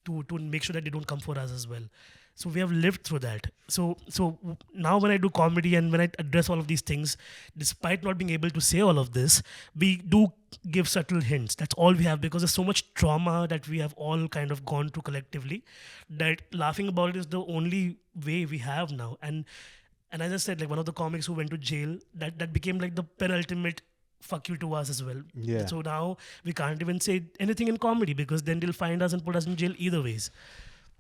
to make sure that they don't come for us as well. So we have lived through that. So now when I do comedy and when I address all of these things, despite not being able to say all of this, we do give subtle hints. That's all we have, because there's so much trauma that we have all kind of gone through collectively, that laughing about it is the only way we have now. And as I said, like one of the comics who went to jail, that became like the penultimate fuck you to us as well. Yeah. So now we can't even say anything in comedy, because then they'll find us and put us in jail either ways.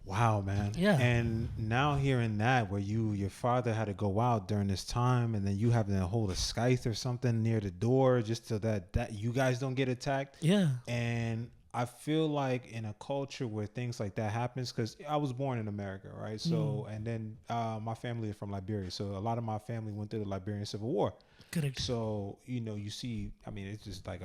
wow, man. Yeah. And now hearing that, where your father had to go out during this time, and then you having to hold a scythe or something near the door just so that you guys don't get attacked. Yeah. And I feel like in a culture where things like that happens, because I was born in America, right? So, and then my family is from Liberia. So a lot of my family went through the Liberian Civil War. Correct. So, you know, you see, I mean, it's just like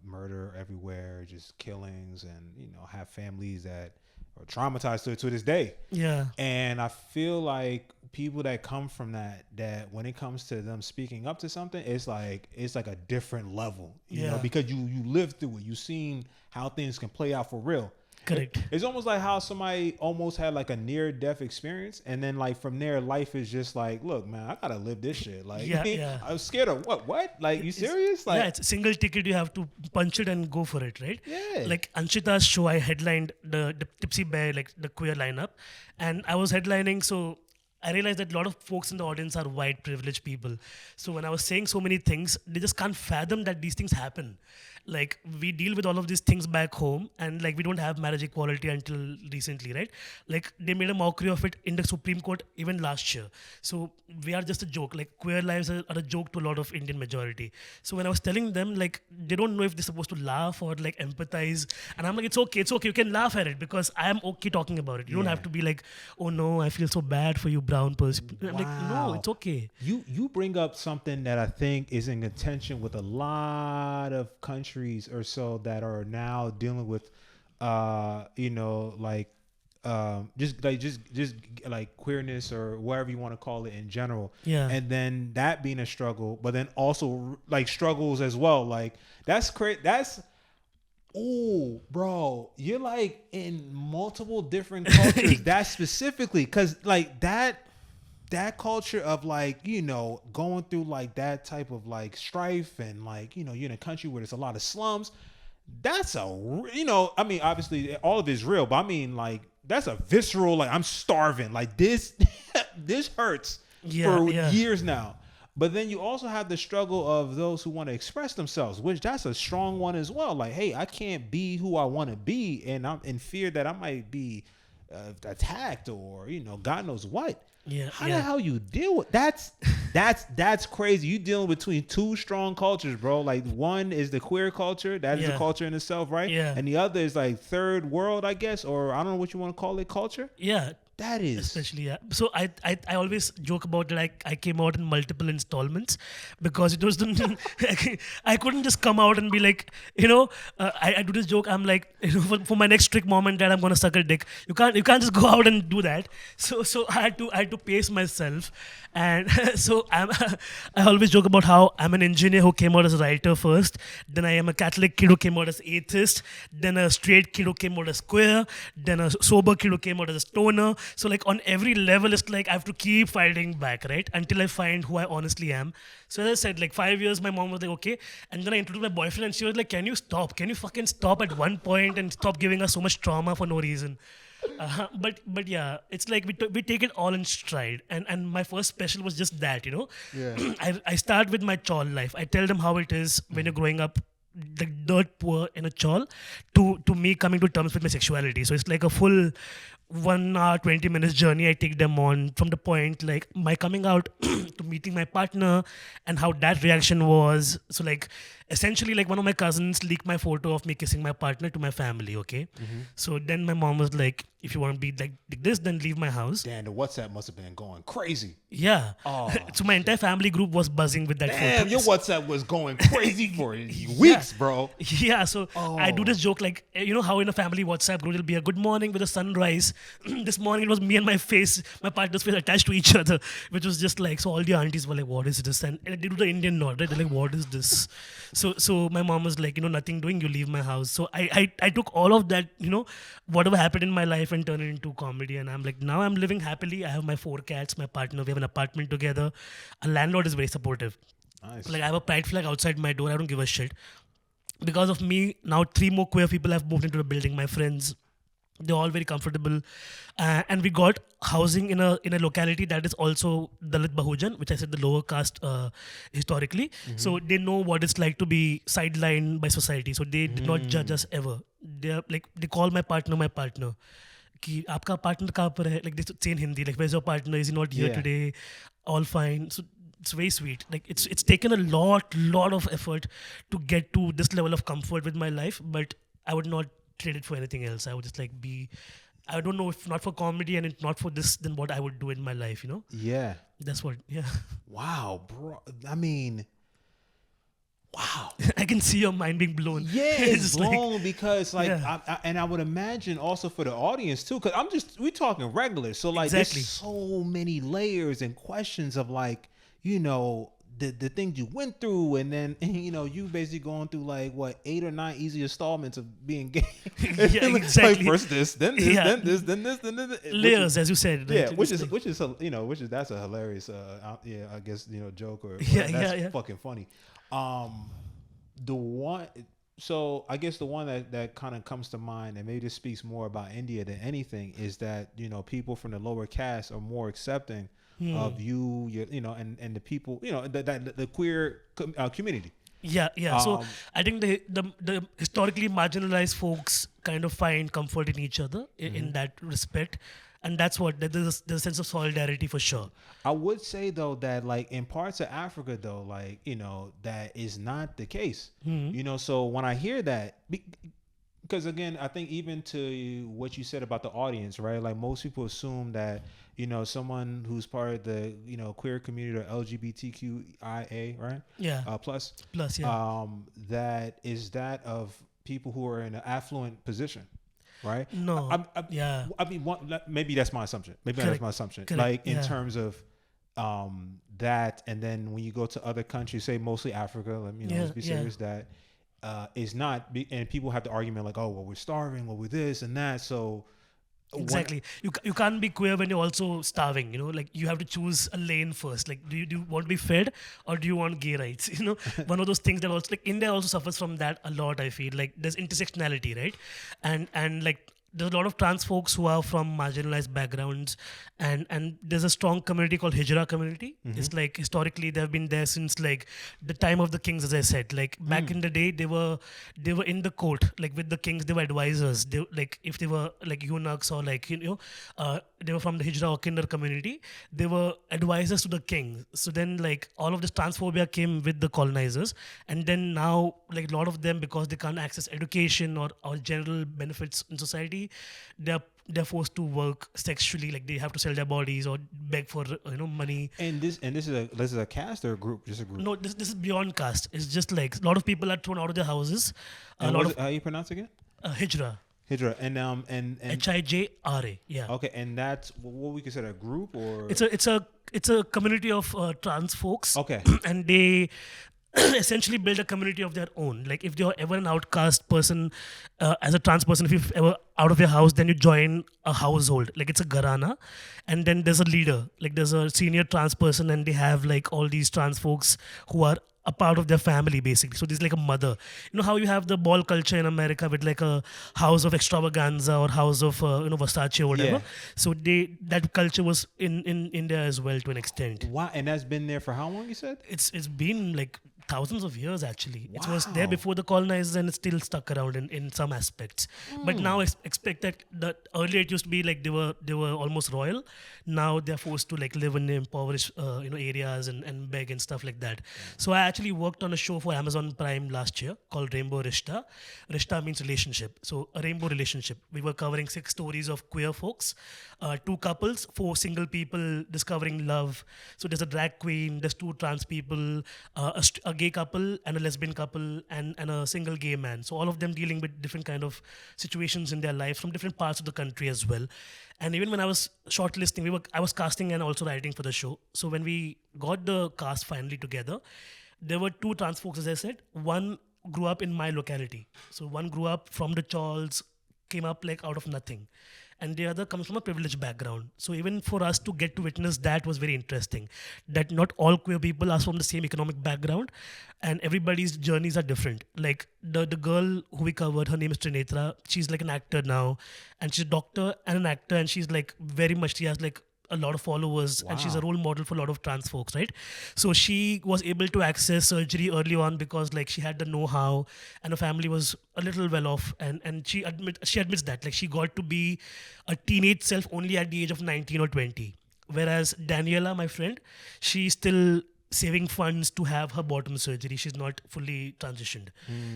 murder everywhere, just killings, and, you know, have families that are traumatized to this day. Yeah. And I feel like people that come from that when it comes to them speaking up to something, it's like a different level, you know, because you lived through it. You've seen how things can play out for real. Correct. It's almost like how somebody almost had like a near-death experience, and then like from there, life is just like, look, man, I gotta live this shit. Like, I was scared of what? Like, you serious? Like, yeah, it's a single ticket. You have to punch it and go for it, right? Yeah. Like Anshita's show, I headlined the Tipsy Bear, like the queer lineup, and I was headlining, so I realized that a lot of folks in the audience are white privileged people. So when I was saying so many things, they just can't fathom that these things happen. Like we deal with all of these things back home, and like we don't have marriage equality until recently, right? Like they made a mockery of it in the Supreme Court even last year. So we are just a joke. Like queer lives are a joke to a lot of Indian majority. So when I was telling them, like they don't know if they're supposed to laugh or like empathize, and I'm like, it's okay, you can laugh at it because I am okay talking about it. You don't have to be like, oh no, I feel so bad for you, brown person. I'm like, no, it's okay. You bring up something that I think is in contention with a lot of countries countries or so that are now dealing with, just like queerness or whatever you want to call it in general. Yeah. And then that being a struggle, but then also like struggles as well. Like that's crazy. Oh, bro, you're like in multiple different cultures. That specifically, because like that culture of like, going through like that type of like strife and like, you're in a country where there's a lot of slums. That's I mean, obviously all of it is real, but I mean like that's a visceral, like I'm starving. Like this, this hurts for years now. But then you also have the struggle of those who want to express themselves, which that's a strong one as well. Like, hey, I can't be who I want to be, and I'm in fear that I might be attacked or God knows what. Yeah. How the hell you deal with that's crazy. You dealing between two strong cultures, bro. Like one is the queer culture, that is a culture in itself, right? Yeah. And the other is like third world, I guess, or I don't know what you want to call it, culture. Yeah. That is especially So I always joke about that I came out in multiple installments because it was I couldn't just come out and be like I do this joke. I'm like for my next trick moment that I'm gonna suck a dick. You can't just go out and do that. So I had to pace myself, and so I always joke about how I'm an engineer who came out as a writer first. Then I am a Catholic kid who came out as atheist. Then a straight kid who came out as queer. Then a sober kid who came out as a stoner. So like on every level, it's like I have to keep fighting back, right? Until I find who I honestly am. So as I said, like 5 years, my mom was like, okay. And then I introduced my boyfriend and she was like, can you stop? Can you fucking stop at one point and stop giving us so much trauma for no reason? But yeah, it's like we take it all in stride. And my first special was just that, Yeah. I start with my chawl life. I tell them how it is when you're growing up like dirt poor in a chawl to me coming to terms with my sexuality. So it's like a full 1 hour 20 minutes journey I take them on, from the point like my coming out to meeting my partner and how that reaction was. So like essentially like one of my cousins leaked my photo of me kissing my partner to my family, okay? So then my mom was like, if you want to be like this, then leave my house. Damn, the WhatsApp must have been going crazy. Yeah. Oh, so my entire family group was buzzing with that photo. Damn, your WhatsApp was going crazy for weeks, bro. Yeah, so I do this joke like, how in a family WhatsApp group it'll be a good morning with a sunrise. This morning it was me and my partner's face attached to each other, which was just like, so all the aunties were like, what is this? And they do the Indian nod, right? They're like, what is this? So my mom was like, nothing doing, you leave my house. So I took all of that, whatever happened in my life and turned it into comedy. And I'm like, now I'm living happily. I have my 4 cats, my partner, we have an apartment together. A landlord is very supportive. Nice. Like I have a pride flag outside my door. I don't give a shit. Because of me, now 3 more queer people have moved into the building. My friends, they're all very comfortable, and we got housing in a locality that is also Dalit Bahujan, which I said the lower caste historically. So they know what it's like to be sidelined by society. So they did not judge us ever. They call my partner कि आपका partner कहाँ पर है? Like they say in Hindi, like where's your partner? Is he not here today? All fine. So it's very sweet. Like it's taken a lot of effort to get to this level of comfort with my life, but I would not trade it for anything else. I would just like I don't know, if not for comedy and if not for this, then what I would do in my life, Yeah. That's what, yeah. Wow, bro. I mean, wow. I can see your mind being blown. Yeah, it's blown because like, and I would imagine also for the audience too, because we're talking regular. So like Exactly. there's so many layers and questions of like, the things you went through, and then you basically going through like what 8 or 9 easy installments of being gay. Yeah, exactly. Like first this, then this, then this, then this, then this. Layers, as you said. Yeah, right? which is that's a hilarious I guess joke or that's fucking funny. The one, so I guess the one that kind of comes to mind, and maybe this speaks more about India than anything, is that people from the lower caste are more accepting of you, and the people, the queer community. Yeah. So I think the historically marginalized folks kind of find comfort in each other in that respect, and that's what there's a sense of solidarity for sure. I would say though that like in parts of Africa though, like that is not the case. So when I hear that, Because again, I think even to what you said about the audience, right? Like most people assume that someone who's part of the queer community or LGBTQIA, right? Yeah. Plus, Plus, yeah. that is that of people who are in an affluent position, right? No. Yeah. I mean, maybe that's my assumption. Maybe that's Correct. my assumption. Correct. Like in Yeah. terms of that, and then when you go to other countries, say mostly Africa, let's be serious, that is not, and people have the argument like, oh, well, we're starving, well, we're this and that. So Exactly. You can't be queer when you're also starving. Like you have to choose a lane first. Like, do you want to be fed or do you want gay rights? One of those things that also, like, India also suffers from that a lot. I feel like there's intersectionality, right? And like there's a lot of trans folks who are from marginalized backgrounds, and there's a strong community called Hijra community. It's like historically they've been there since like the time of the kings, as I said. Like back in the day, they were in the court, like with the kings. They were advisors. They, like if they were like eunuchs or like they were from the Hijra or Kinder community. They were advisors to the king. So then like all of this transphobia came with the colonizers, and then now like a lot of them, because they can't access education or general benefits in society, they're forced to work sexually. Like they have to sell their bodies or beg for money. And this is a cast or a group, just a group. No, this is beyond caste. It's just like a lot of people are thrown out of their houses. And how you pronounce it again? Hijra. Hijra. And Hijra. Yeah. Okay, and that's what we consider a group, or It's a community of trans folks. Okay. And they essentially build a community of their own. Like if you're ever an outcast person, as a trans person, if you're ever out of your house, then you join a household. Like it's a gharana, and then there's a leader. Like there's a senior trans person, and they have like all these trans folks who are a part of their family basically. So there's like a mother. You know how you have the ball culture in America with like a house of extravaganza or house of Versace or whatever. Yeah. So that culture was in India as well to an extent. why? And that's been there for how long? You said? It's been like thousands of years actually. It was there Wow. before the colonizers, and it's still stuck around in some aspects. But now expect that earlier it used to be like they were almost royal. Now they're forced to like live in impoverished areas and beg and stuff like that. So I actually worked on a show for Amazon Prime last year called Rainbow Rishta. Rishta means relationship. So a rainbow relationship. We were covering 6 stories of queer folks, 2 couples, 4 single people discovering love. So there's a drag queen, there's 2 trans people, a gay couple and a lesbian couple, and a single gay man. So all of them dealing with different kind of situations in their life from different parts of the country as well. And even when I was shortlisting, I was casting and also writing for the show. So when we got the cast finally together, there were 2 trans folks, as I said. One grew up in my locality. So one grew up from the Chawls, came up like out of nothing. And the other comes from a privileged background. So even for us to get to witness that was very interesting. That not all queer people are from the same economic background, and everybody's journeys are different. Like the girl who we covered, her name is Trinetra. She's like an actor now, and she's a doctor and an actor, and she's like very much, she has like a lot of followers, and she's a role model for a lot of trans folks, right? So she was able to access surgery early on because like she had the know-how, and her family was a little well off, and she admits that like she got to be a teenage self only at the age of 19 or 20, whereas Daniela, my friend, she's still saving funds to have her bottom surgery. She's not fully transitioned.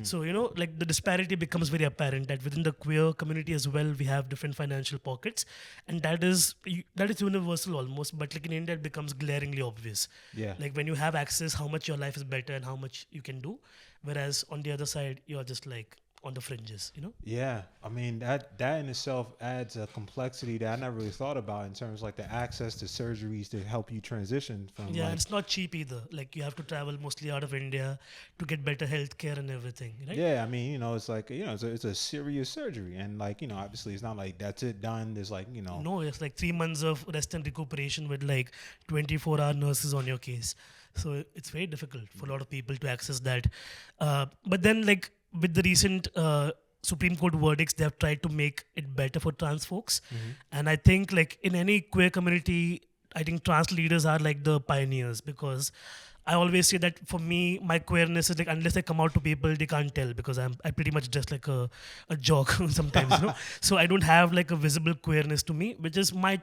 So, like the disparity becomes very apparent that within the queer community as well, we have different financial pockets. And that is universal almost, but like in India, it becomes glaringly obvious. Yeah. Like when you have access, how much your life is better and how much you can do. Whereas on the other side, you're just like on the fringes, Yeah, I mean that in itself adds a complexity that I never really thought about in terms of like the access to surgeries to help you transition from. Yeah, it's not cheap either. Like you have to travel mostly out of India to get better healthcare and everything, right? Yeah, I mean, it's like it's a serious surgery, and like obviously it's not like that's it done. There's like No, it's like 3 months of rest and recuperation with like 24-hour nurses on your case. So it's very difficult for a lot of people to access that. But then like with the recent Supreme Court verdicts, they have tried to make it better for trans folks. And I think like in any queer community, I think trans leaders are like the pioneers, because I always say that for me, my queerness is like unless I come out to people, they can't tell because I pretty much dress like a jock sometimes, you know. So I don't have like a visible queerness to me, which is my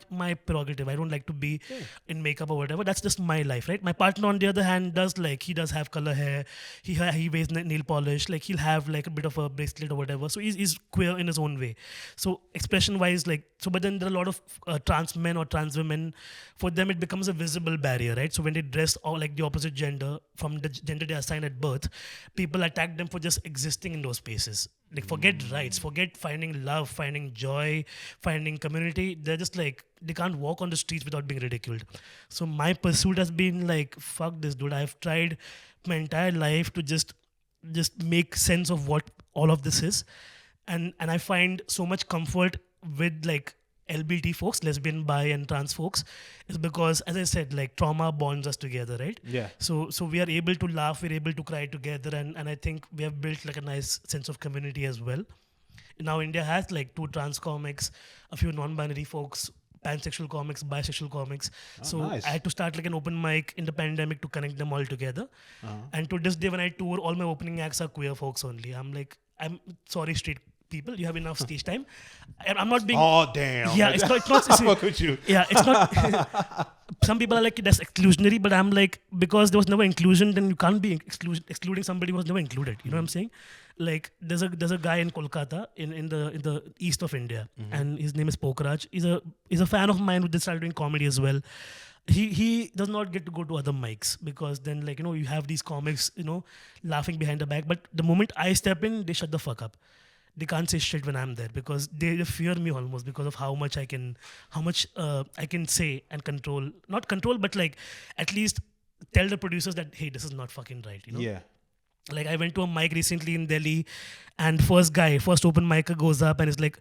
prerogative. I don't like to be in makeup or whatever. That's just my life, right? My partner, on the other hand, he does have color hair. He wears nail polish. Like he'll have like a bit of a bracelet or whatever. So he's queer in his own way. So expression wise, like so. But then there are a lot of trans men or trans women. For them, it becomes a visible barrier, right? So when they dress or like the opposite gender from the gender they assigned at birth, people attack them for just existing in those spaces. Like forget rights, forget finding love, finding joy, finding community. They're just like they can't walk on the streets without being ridiculed. So my pursuit has been like, fuck this, dude. I've tried my entire life to just make sense of what all of this is, and I find so much comfort with like LBT folks, lesbian, bi, and trans folks, is because, as I said, like trauma bonds us together, right? Yeah. So we are able to laugh, we're able to cry together, and I think we have built like a nice sense of community as well. Now India has like 2 trans comics, a few non-binary folks, pansexual comics, bisexual comics. So nice. I had to start like an open mic in the pandemic to connect them all together. And to this day, when I tour, all my opening acts are queer folks only. I'm sorry, straight people, you have enough stage time. And I'm not being. Oh damn. Yeah, it's not. I fuck with you. Yeah, it's not. Some people are like that's exclusionary, but I'm like, because there was never inclusion, then you can't be excluding somebody who was never included. You know what I'm saying? Like there's a guy in Kolkata in the east of India, and his name is Pokraj. He's a fan of mine who decided doing comedy as well. He does not get to go to other mics because then like you have these comics laughing behind the back, but the moment I step in, they shut the fuck up. They can't say shit when I'm there because they fear me almost because of how much I can say and control, not control, but like at least tell the producers that, hey, this is not fucking right, Yeah. Like I went to a mic recently in Delhi, and first open micer goes up and is like,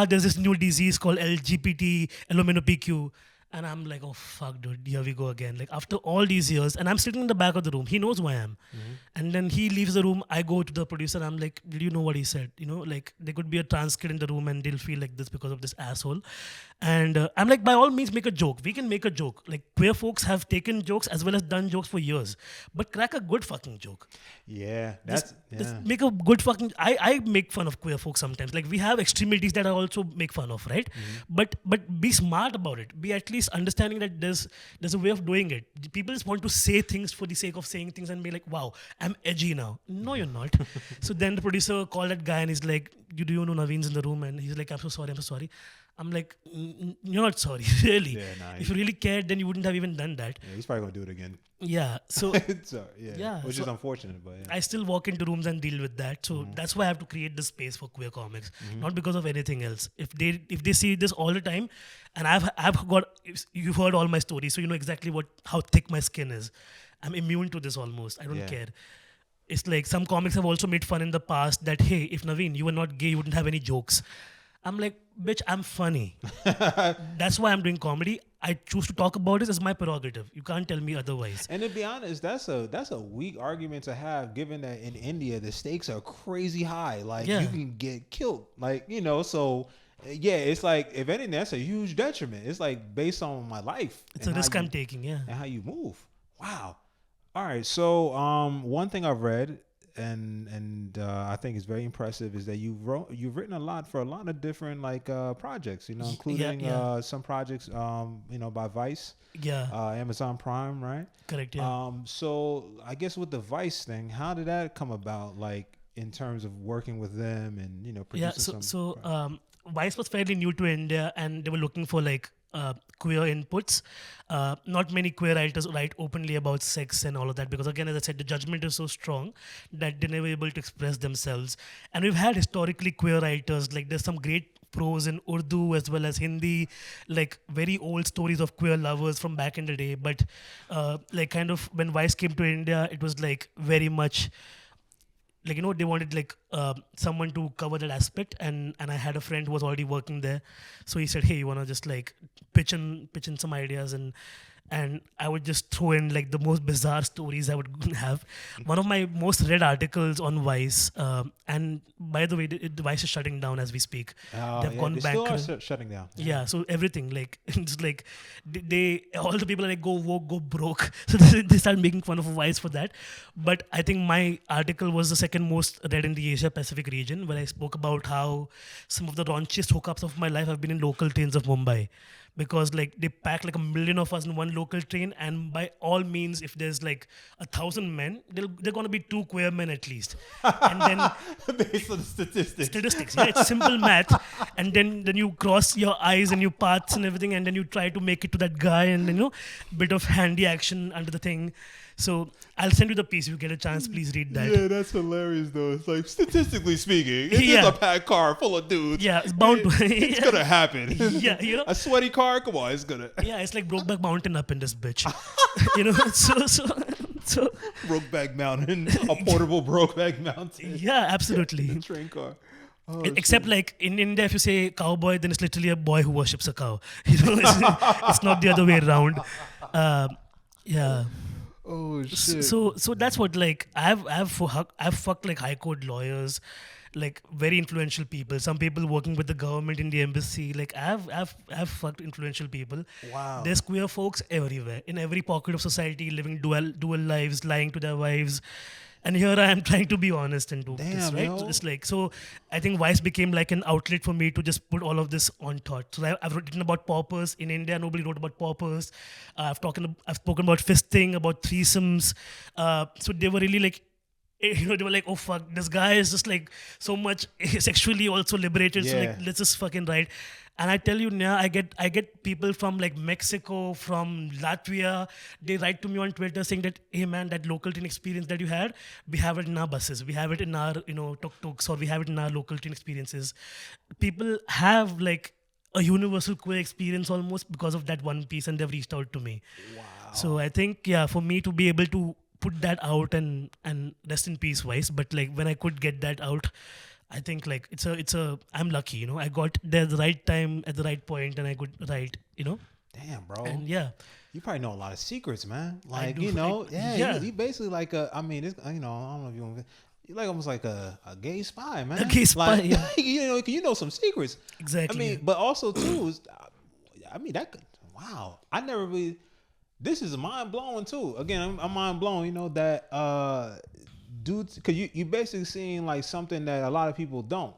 there's this new disease called LGBT LMNOPQ. And I'm like, oh fuck, dude, here we go again. Like after all these years, and I'm sitting in the back of the room. He knows who I am. And then he leaves the room. I go to the producer. And I'm like, did you know what he said? Like there could be a trans kid in the room, and they'll feel like this because of this asshole. And I'm like, by all means, make a joke. We can make a joke. Like queer folks have taken jokes as well as done jokes for years, but crack a good fucking joke. Yeah, Just make a good fucking. I make fun of queer folks sometimes. Like we have extremities that I also make fun of, right? But be smart about it. Be at least understanding that there's a way of doing it. People just want to say things for the sake of saying things and be like, wow, I'm edgy now. No, you're not. So then the producer called that guy and he's like, do you know Navin's in the room? And he's like, I'm so sorry. I'm like, you're not sorry, really. Yeah, nah, if you really cared, then you wouldn't have even done that. Yeah, he's probably gonna do it again. Yeah. So yeah, which is unfortunate, but yeah. I still walk into rooms and deal with that. So that's why I have to create this space for queer comics, not because of anything else. If they see this all the time, and you've heard all my stories, so you know exactly how thick my skin is. I'm immune to this almost. I don't care. It's like some comics have also made fun in the past that, hey, if Navin, you were not gay, you wouldn't have any jokes. I'm like, bitch, I'm funny. That's why I'm doing comedy. I choose to talk about it as my prerogative. You can't tell me otherwise. And to be honest, that's a weak argument to have, given that in India the stakes are crazy high. Like you can get killed. Like so. Yeah, it's like if anything, that's a huge detriment. It's like based on my life. It's a risk I'm taking. Yeah. And how you move. Wow. All right. So one thing I've read and I think it's very impressive is that you've written a lot for a lot of different projects, including some projects by Vice, Amazon Prime, right? Correct. Yeah. So I guess with the Vice thing, how did that come about, like in terms of working with them and producing Vice was fairly new to India, and they were looking for queer inputs. Not many queer writers write openly about sex and all of that because, again, as I said, the judgment is so strong that they're never able to express themselves. And we've had historically queer writers. Like there's some great prose in Urdu as well as Hindi, like very old stories of queer lovers from back in the day. But kind of when Vice came to India, it was like very much they wanted someone to cover that aspect, and I had a friend who was already working there, so he said, hey, you want to just pitch in some ideas, and and I would just throw in like the most bizarre stories I would have. One of my most read articles on Vice, and by the way, the Vice is shutting down as we speak. They've Yeah, gone they still are bankrupt. shutting down. Yeah, so everything like it's like they all the people are like go woke, go broke. So they start making fun of Vice for that. But I think my article was the second most read in the Asia Pacific region, where I spoke about how some of the raunchiest hookups of my life have been in local trains of Mumbai, because like they pack like 1 million of us in one local train, and by all means, if there's like 1,000 men, they're gonna be 2 queer men at least, and then Based on the statistics. statistics. Yeah, it's simple math, and then you cross your eyes and your paths and everything, and then you try to make it to that guy, and then bit of handy action under the thing. So I'll send you the piece if you get a chance. Please read that. Yeah, that's hilarious though. It's like statistically speaking, it's Yeah. just a packed car full of dudes. Yeah, it's bound to. It's gonna happen. Yeah, A sweaty car, come on, it's gonna. Yeah, it's like Brokeback Mountain up in this bitch. So Brokeback Mountain, a portable Brokeback Mountain yeah, absolutely. train car. Oh, Except like in India, if you say cowboy, then it's literally a boy who worships a cow. It's not the other way around. Yeah. oh shit. So that's what like I've fucked like high court lawyers, like very influential people. Some people working with the government in the embassy. Like I've fucked influential people. Wow. There's queer folks everywhere in every pocket of society, living dual lives, lying to their wives. And here I am trying to be honest and do this, Damn, right? yo. So it's like, so I think Vice became like an outlet for me to just put all of this on thought. So I've written about paupers in India. Nobody wrote about paupers. I've spoken about fisting, about threesomes. So they were really like, they were like, oh fuck, this guy is just like so much sexually also liberated. So like, Yeah. let's just fucking write. And I tell you now, I get people from like Mexico, from Latvia. They write to me on Twitter saying that, hey man, that local train experience that you had, we have it in our buses, we have it in our tuk-tuks, or we have it in our local train experiences. People have like a universal queer experience almost because of that one piece, and they've reached out to me. Wow. So I think for me to be able to put that out and rest in peace, Vice. But like when I could get that out, I think like it's a I'm lucky, I got there at the right time at the right point, and I could write, Damn, bro. and yeah. You probably know a lot of secrets, man. I Like, do. yeah. You basically like I don't know if you want. You're like almost like a gay spy, man. A gay spy, Like, yeah. you know some secrets. Exactly. I mean, but also too is, that could, wow. I never really. This is mind blowing too. Again, I'm mind blown. That dudes, because you basically seeing like something that a lot of people don't,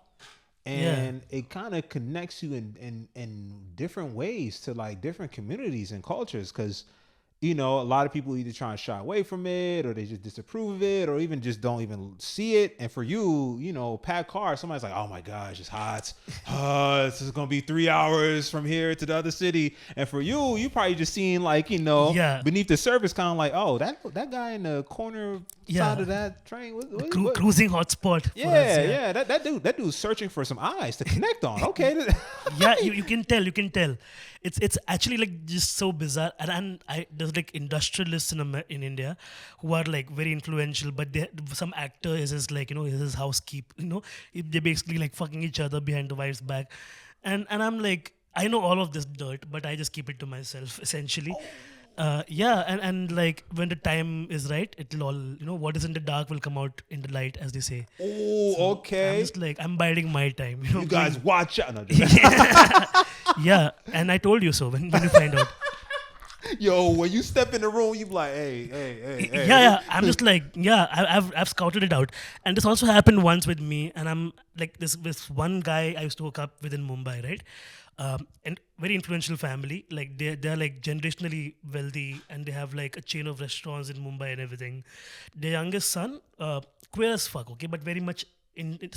and it kind of connects you in different ways to like different communities and cultures. Because a lot of people either try and shy away from it, or they just disapprove of it, or even just don't even see it. And for you, packed car, somebody's like, oh my gosh, it's hot. This is gonna be 3 hours from here to the other city. And for you probably just seeing like, beneath the surface, kind of like, oh, that guy in the corner side of that train, what? Cruising hotspot. For us, Yeah. That dude's searching for some eyes to connect on. Okay. Yeah, you can tell. It's actually like just so bizarre, and there's like industrialists in India who are like very influential, but some actor is his like is his housekeep, they're basically like fucking each other behind the wife's back, and I'm like, I know all of this dirt, but I just keep it to myself essentially. And like when the time is right, it'll all what is in the dark will come out in the light, as they say. Oh, So okay. I'm just like, I'm biding my time. You guys watch out. No, Yeah, and I told you so when you find out. Yo, when you step in the room, you be like, hey. Yeah. I'm just like, I've scouted it out, and this also happened once with me. And I'm like, this one guy I used to hook up with in Mumbai, right? And very influential family. Like they're like generationally wealthy, and they have like a chain of restaurants in Mumbai and everything. Their youngest son, queer as fuck, okay, but very much.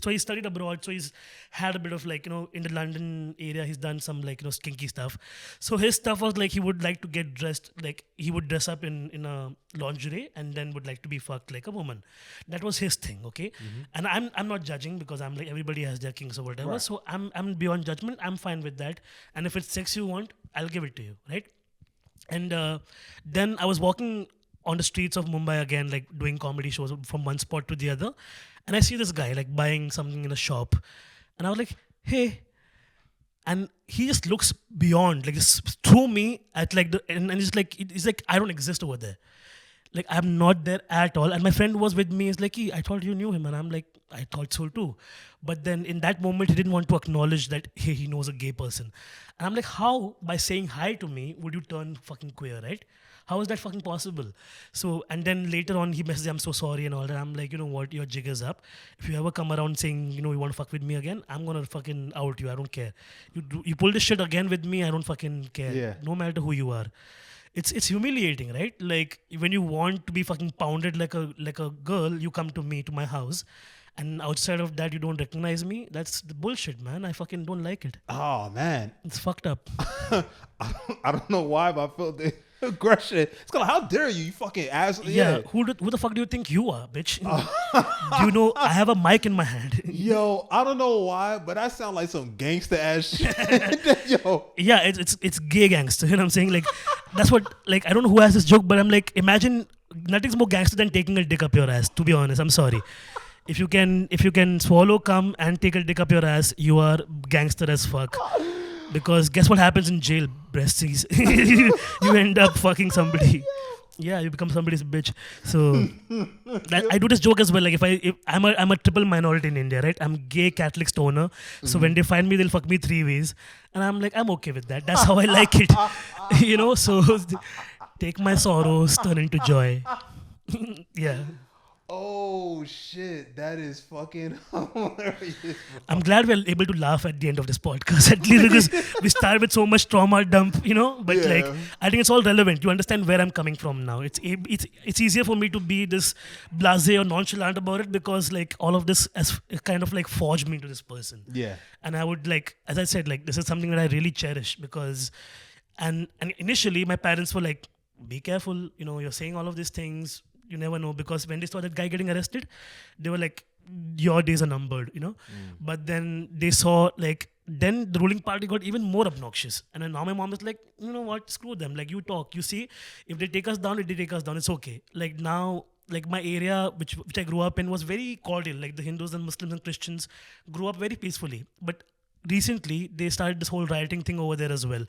So he studied abroad, so he's had a bit of like in the London area he's done some like skinky stuff. So his stuff was like he would like to get dressed, like he would dress up in a lingerie and then would like to be fucked like a woman. That was his thing, okay. And I'm not judging, because I'm like, everybody has their kinks or whatever. Right. So I'm beyond judgment. I'm fine with that. And if it's sex you want, I'll give it to you, right? And then I was walking on the streets of Mumbai again, like doing comedy shows from one spot to the other. And I see this guy like buying something in a shop. And I was like, hey, and he just looks beyond, like just through me at like and it's like it's like I don't exist over there. Like I'm not there at all. And my friend was with me. He's like, I thought you knew him, and I'm like, I thought so too. But then in that moment, he didn't want to acknowledge that hey, he knows a gay person. And I'm like, how by saying hi to me would you turn fucking queer, right? How is that fucking possible? So, and then later on, he messaged, I'm so sorry and all that. I'm like, you know what, your jig is up. If you ever come around saying, you know, you want to fuck with me again, I'm gonna fucking out you. I don't care. You pull this shit again with me, I don't fucking care. Yeah. No matter who you are. It's humiliating, right? Like when you want to be fucking pounded like a girl, you come to me to my house, and outside of that you don't recognize me. That's the bullshit, man. I fucking don't like it. Oh man, It's fucked up. I don't know why, but I feel the aggression. It's kind of how dare you, you fucking asshole. Yeah. Who the fuck do you think you are, bitch? Do you know I have a mic in my hand? Yo, I don't know why, but that sound like some gangster ass shit. Yo. Yeah, it's gay gangster. You know what I'm saying? Like that's what, like, I don't know who has this joke, but I'm like, imagine nothing's more gangster than taking a dick up your ass. To be honest, I'm sorry. If you can swallow cum and take a dick up your ass, you are gangster as fuck. Because guess what happens in jail? Breasties. You end up fucking somebody. Yeah, you become somebody's bitch. So I do this joke as well. Like if I'm a triple minority in India, right? I'm gay, Catholic, stoner. So when they find me, they'll fuck me 3 ways, and I'm like, I'm okay with that. That's how I like it. You know. So take my sorrows, turn into joy. Yeah. Oh shit, that is fucking hilarious. I'm glad we're able to laugh at the end of this podcast, at least because we started with so much trauma dump, you know. But like, I think it's all relevant. You understand where I'm coming from now. It's easier for me to be this blasé or nonchalant about it because like all of this has kind of like forged me into this person. Yeah. And I would like, as I said, like this is something that I really cherish because, and initially my parents were like, be careful, you know, you're saying all of these things. You never know, because when they saw that guy getting arrested, they were like, your days are numbered, you know. But then they saw like, then the ruling party got even more obnoxious. And then now my mom is like, you know what, screw them. Like you talk, you see, if they take us down, it's okay. Like now, like my area, which I grew up in, was very cordial. Like the Hindus and Muslims and Christians grew up very peacefully. But recently they started this whole rioting thing over there as well.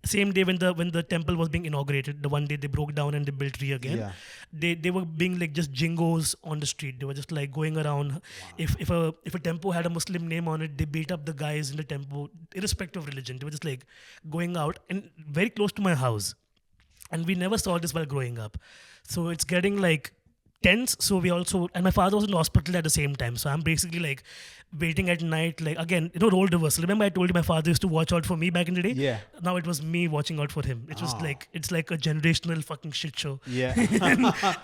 Same day when the temple was being inaugurated, the one day they broke down and they built again. Yeah. They were being like just jingos on the street. They were just like going around. Wow. If a tempo had a Muslim name on it, they beat up the guys in the tempo, irrespective of religion. They were just like going out and very close to my house. And we never saw this while growing up. So it's getting like tense. So we also, and my father was in the hospital at the same time. So I'm basically like waiting at night, like again, you know, role reversal. Remember I told you my father used to watch out for me back in the day? Yeah. Now it was me watching out for him. It was like, it's like a generational fucking shit show. Yeah.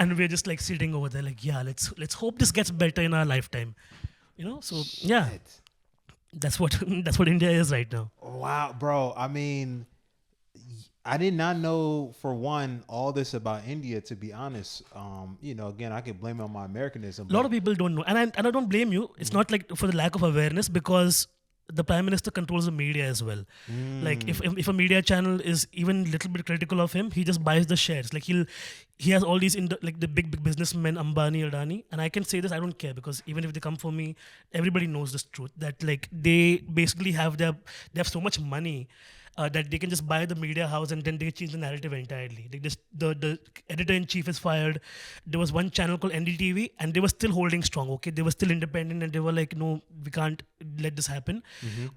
and we're just like sitting over there like, yeah, let's hope this gets better in our lifetime. You know? So yeah. That's what India is right now. Wow, bro. I mean, I did not know, for one, all this about India, to be honest. You know, again, I could blame it on my Americanism. A lot of people don't know. And I don't blame you. It's not like for the lack of awareness, because the Prime Minister controls the media as well. Like if a media channel is even a little bit critical of him, he just buys the shares. Like he has all these like the big businessmen, Ambani, Adani, and I can say this, I don't care, because even if they come for me, everybody knows this truth, that like they basically have so much money that they can just buy the media house and then they change the narrative entirely. Like this, the editor-in-chief is fired. There was one channel called NDTV and they were still holding strong, okay? They were still independent and they were like, no, we can't let this happen.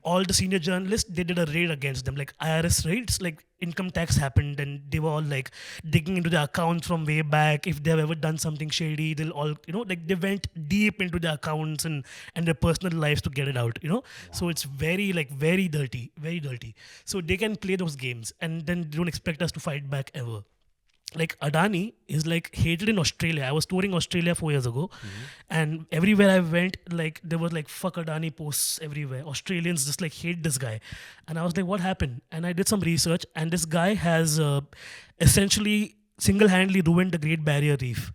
All the senior journalists, they did a raid against them, like IRS raids, like income tax happened and they were all like digging into their accounts from way back. If they've ever done something shady, they'll all, you know, like they went deep into their accounts and their personal lives to get it out, you know? So it's very dirty, very dirty. So they can play those games and then they don't expect us to fight back ever. Like Adani is like hated in Australia. I was touring Australia 4 years ago and everywhere I went, like there was like fuck Adani posts everywhere. Australians just like hate this guy. And I was like, what happened? And I did some research and this guy has essentially single-handedly ruined the Great Barrier Reef.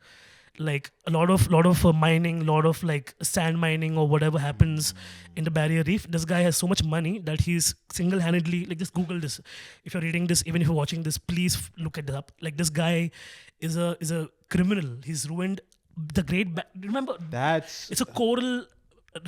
Like a lot of mining, lot of like sand mining or whatever happens in the barrier reef. This guy has so much money that he's single-handedly, like just Google this. If you're reading this, even if you're watching this, please look it up. Like this guy is a criminal. He's ruined the remember, it's a coral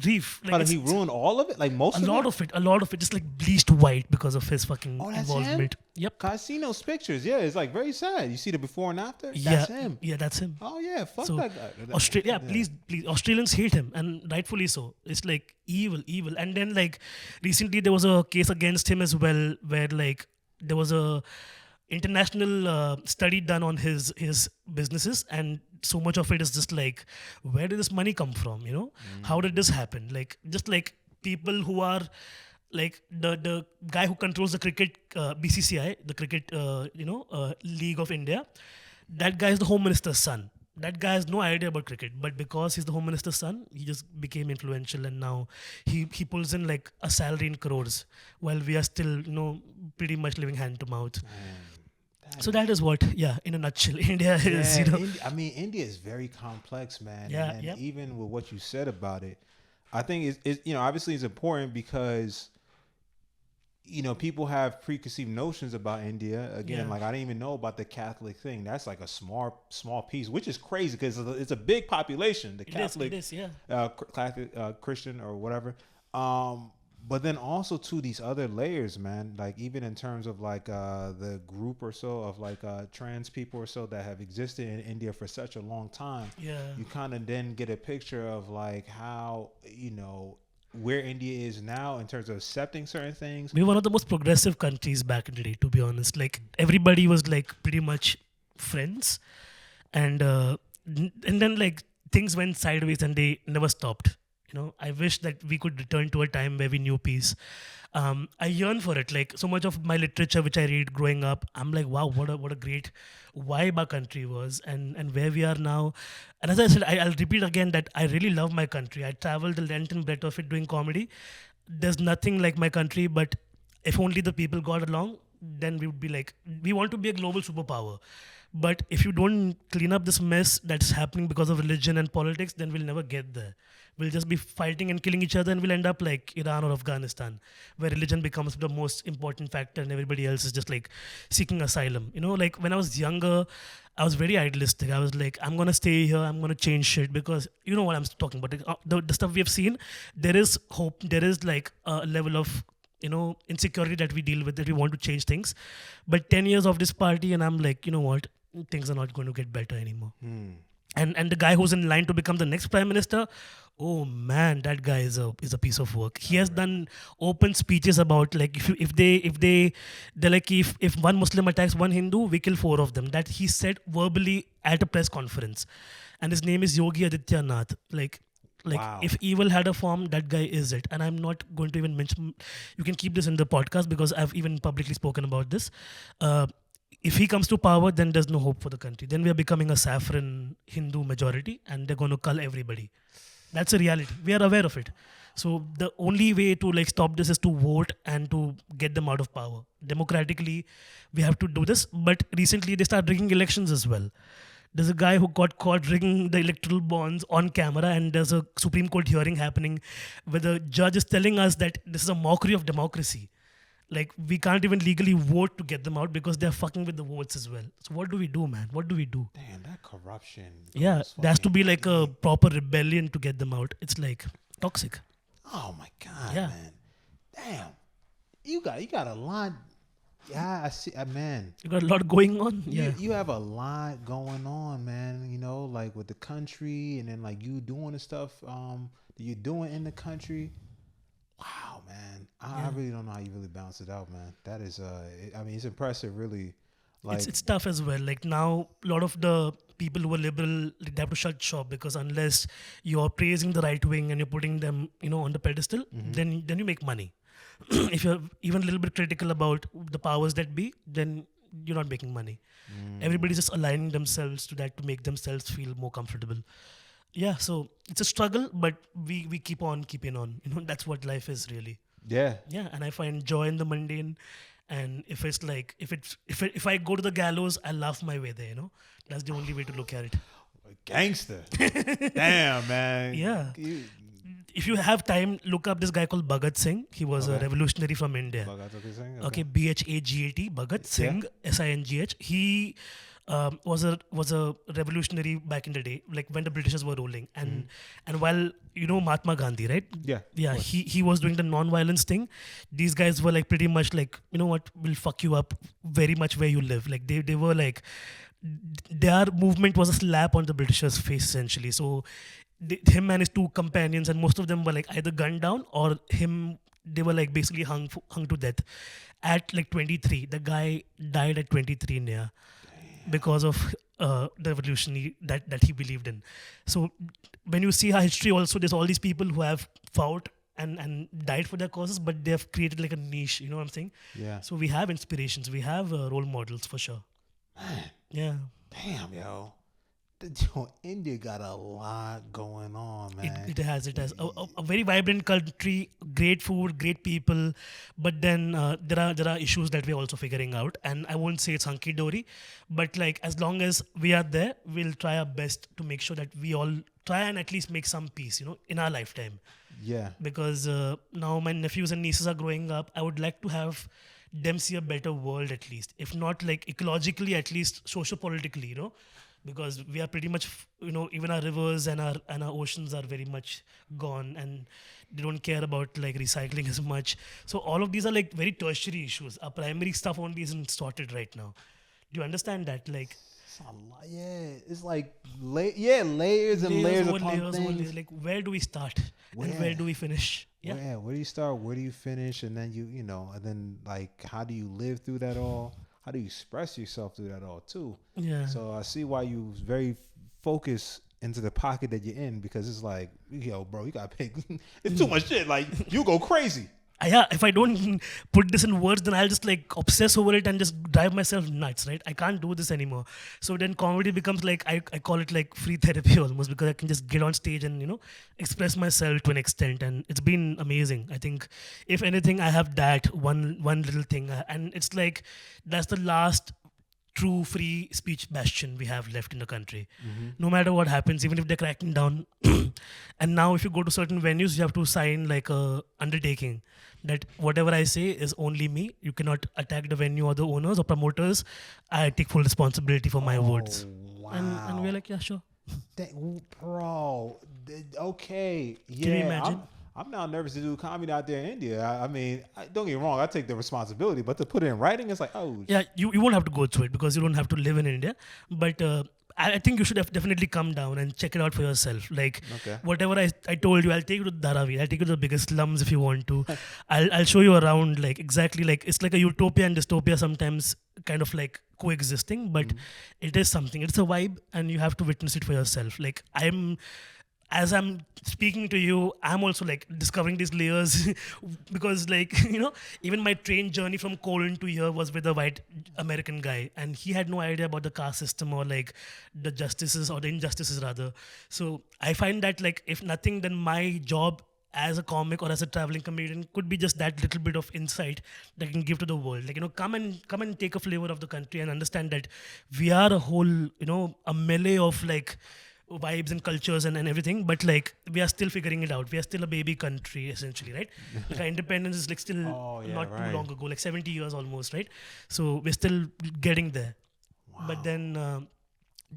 Reef. How did he ruin all of it? Like most a of lot it? of it. A lot of it just like bleached white because of his fucking Oh, that's involvement. him? Yep. Cause I seen those pictures. Yeah, it's like very sad. You see the before and after? Yeah. That's him. Yeah, that's him. Oh yeah, fuck So, that guy. Australia, please, Australians hate him, and rightfully so. It's like evil. And then like recently there was a case against him as well, where like there was a international study done on his businesses, and so much of it is just like, where did this money come from? You know, how did this happen? Like just like people who are like the guy who controls the cricket BCCI, the cricket League of India. That guy is the home minister's son. That guy has no idea about cricket, but because he's the home minister's son, he just became influential, and now he pulls in like a salary in crores, while we are still pretty much living hand to mouth. So that is what, in a nutshell, India is. India is very complex, man. Yeah, and yep. even with what you said about it, I think it's obviously it's important because people have preconceived notions about India. Again, like I didn't even know about the Catholic thing. That's like a small piece, which is crazy because it's a big population. The Catholic, Catholic, Christian or whatever. But then also to these other layers, man. Like even in terms of like the group or so of like trans people or so that have existed in India for such a long time. Yeah. You kind of then get a picture of like how where India is now in terms of accepting certain things. We're one of the most progressive countries back in the day, to be honest. Like everybody was like pretty much friends, and then like things went sideways and they never stopped. I wish that we could return to a time where we knew peace. I yearn for it. Like so much of my literature which I read growing up, I'm like, wow, what a great vibe our country was, and where we are now. And as I said, I'll repeat again that I really love my country. I traveled the length and breadth of it doing comedy. There's nothing like my country, but if only the people got along, then we would be like, we want to be a global superpower. But if you don't clean up this mess that's happening because of religion and politics, then we'll never get there. We'll just be fighting and killing each other, and we'll end up like Iran or Afghanistan, where religion becomes the most important factor and everybody else is just like seeking asylum. Like when I was younger, I was very idealistic. I was like, I'm going to stay here, I'm going to change shit, because you know what I'm talking about. The stuff we have seen, there is hope, there is like a level of insecurity that we deal with, that we want to change things. But 10 years of this party, and I'm like, you know what, things are not going to get better anymore. And the guy who's in line to become the next prime minister, oh man, that guy is a piece of work. He has done open speeches about like they're like, if one Muslim attacks one Hindu, we kill 4 of them. That he said verbally at a press conference, and his name is Yogi Adityanath. Like Wow. If evil had a form, that guy is it. And I'm not going to even mention. You can keep this in the podcast because I've even publicly spoken about this. If he comes to power, then there's no hope for the country. Then we are becoming a saffron Hindu majority, and they're going to cull everybody. That's a reality. We are aware of it. So the only way to like stop this is to vote and to get them out of power. Democratically, we have to do this. But recently, they start rigging elections as well. There's a guy who got caught rigging the electoral bonds on camera, and there's a Supreme Court hearing happening where the judge is telling us that this is a mockery of democracy. Like, we can't even legally vote to get them out because they're fucking with the votes as well. So what do we do, man? What do we do? Damn, that corruption. Yeah, there has to be like a proper rebellion to get them out. It's like toxic. Oh my God, Yeah. man. Damn. You got a lot. Yeah, I see. Man. You got a lot going on. Yeah. You have a lot going on, man. Like with the country, and then like you doing the stuff that you're doing in the country. Wow, man. I really don't know how you really balance it out, man. That is, it's impressive, really. Like It's tough as well. Like now, a lot of the people who are liberal, they have to shut shop because unless you're praising the right wing and you're putting them, on the pedestal, then you make money. If you're even a little bit critical about the powers that be, then you're not making money. Everybody's just aligning themselves to that to make themselves feel more comfortable. Yeah, so it's a struggle, but we keep on keeping on. That's what life is really. Yeah. Yeah, and I find joy in the mundane. And if it's like if I go to the gallows, I laugh my way there. That's the only way to look at it. Gangster. Damn, man. Yeah. If you have time, look up this guy called Bhagat Singh. He was a revolutionary from India. Bhagat Singh? Okay, Bhagat, Bhagat Singh, Singh. He was a revolutionary back in the day, like when the Britishers were ruling, and while Mahatma Gandhi, right? Yeah. Yeah, he was doing the non-violence thing. These guys were like pretty much like, you know what, will fuck you up very much where you live. Like they were like, their movement was a slap on the Britishers' face essentially. So him and his two companions, and most of them were like either gunned down or him. They were like basically hung to death at like 23. The guy died at 23 near because of the revolution that he believed in. So when you see our history, also there's all these people who have fought and died for their causes, but they have created like a niche. You know what I'm saying? Yeah. So we have inspirations, we have role models for sure. Man, Yeah. damn, yo. India got a lot going on, man. It has a very vibrant country, great food, great people, but then there are issues that we're also figuring out, and I won't say it's hunky dory, but like as long as we are there, we'll try our best to make sure that we all try and at least make some peace, in our lifetime. Yeah. Because now my nephews and nieces are growing up. I would like to have them see a better world, at least, if not like ecologically, at least socio-politically, because we are pretty much, even our rivers and our oceans are very much gone, and they don't care about like recycling as much. So all of these are like very tertiary issues. Our primary stuff only isn't sorted right now. Do you understand that? Like, It's a lot. Yeah, it's like layers and layers over upon layers, things. like where do we start and where do we finish? Yeah. Where do you start? Where do you finish? And then and then like, how do you live through that all? How do you express yourself through that all too? Yeah. So I see why you very focused into the pocket that you're in, because it's like, yo, bro, you gotta pay. It's too much shit. Like, you go crazy. Yeah, if I don't put this in words, then I'll just like obsess over it and just drive myself nuts, right? I can't do this anymore. So then comedy becomes like, I call it like free therapy almost, because I can just get on stage and, express myself to an extent. And it's been amazing. I think if anything, I have that one little thing. And it's like, that's the last true free speech bastion we have left in the country. No matter what happens, even if they're cracking down. And now if you go to certain venues, you have to sign like a undertaking that whatever I say is only me. You cannot attack the venue or the owners or promoters. I take full responsibility for my words. Wow. And we're like, yeah, sure. Bro, okay. Yeah. Can you imagine? I'm now nervous to do comedy out there in India. I mean, don't get me wrong, I take the responsibility, but to put it in writing, it's like, oh. Yeah, you won't have to go through it because you don't have to live in India. But I think you should have definitely come down and check it out for yourself. Like, Okay. whatever I told you, I'll take you to Dharavi. I'll take you to the biggest slums if you want to. I'll show you around, like, exactly, like, it's like a utopia and dystopia sometimes kind of like coexisting, but it is something. It's a vibe, and you have to witness it for yourself. Like, as I'm speaking to you, I'm also like discovering these layers because like, even my train journey from Colon to here was with a white American guy, and he had no idea about the caste system or like the justices or the injustices rather. So I find that like, if nothing, then my job as a comic or as a traveling comedian could be just that little bit of insight that I can give to the world. Like, come and take a flavor of the country and understand that we are a whole, a melee of like vibes and cultures and everything, but like we are still figuring it out. We are still a baby country essentially, right? Like our independence is like still not too long ago, like 70 years almost, right? So we're still getting there. Wow. But then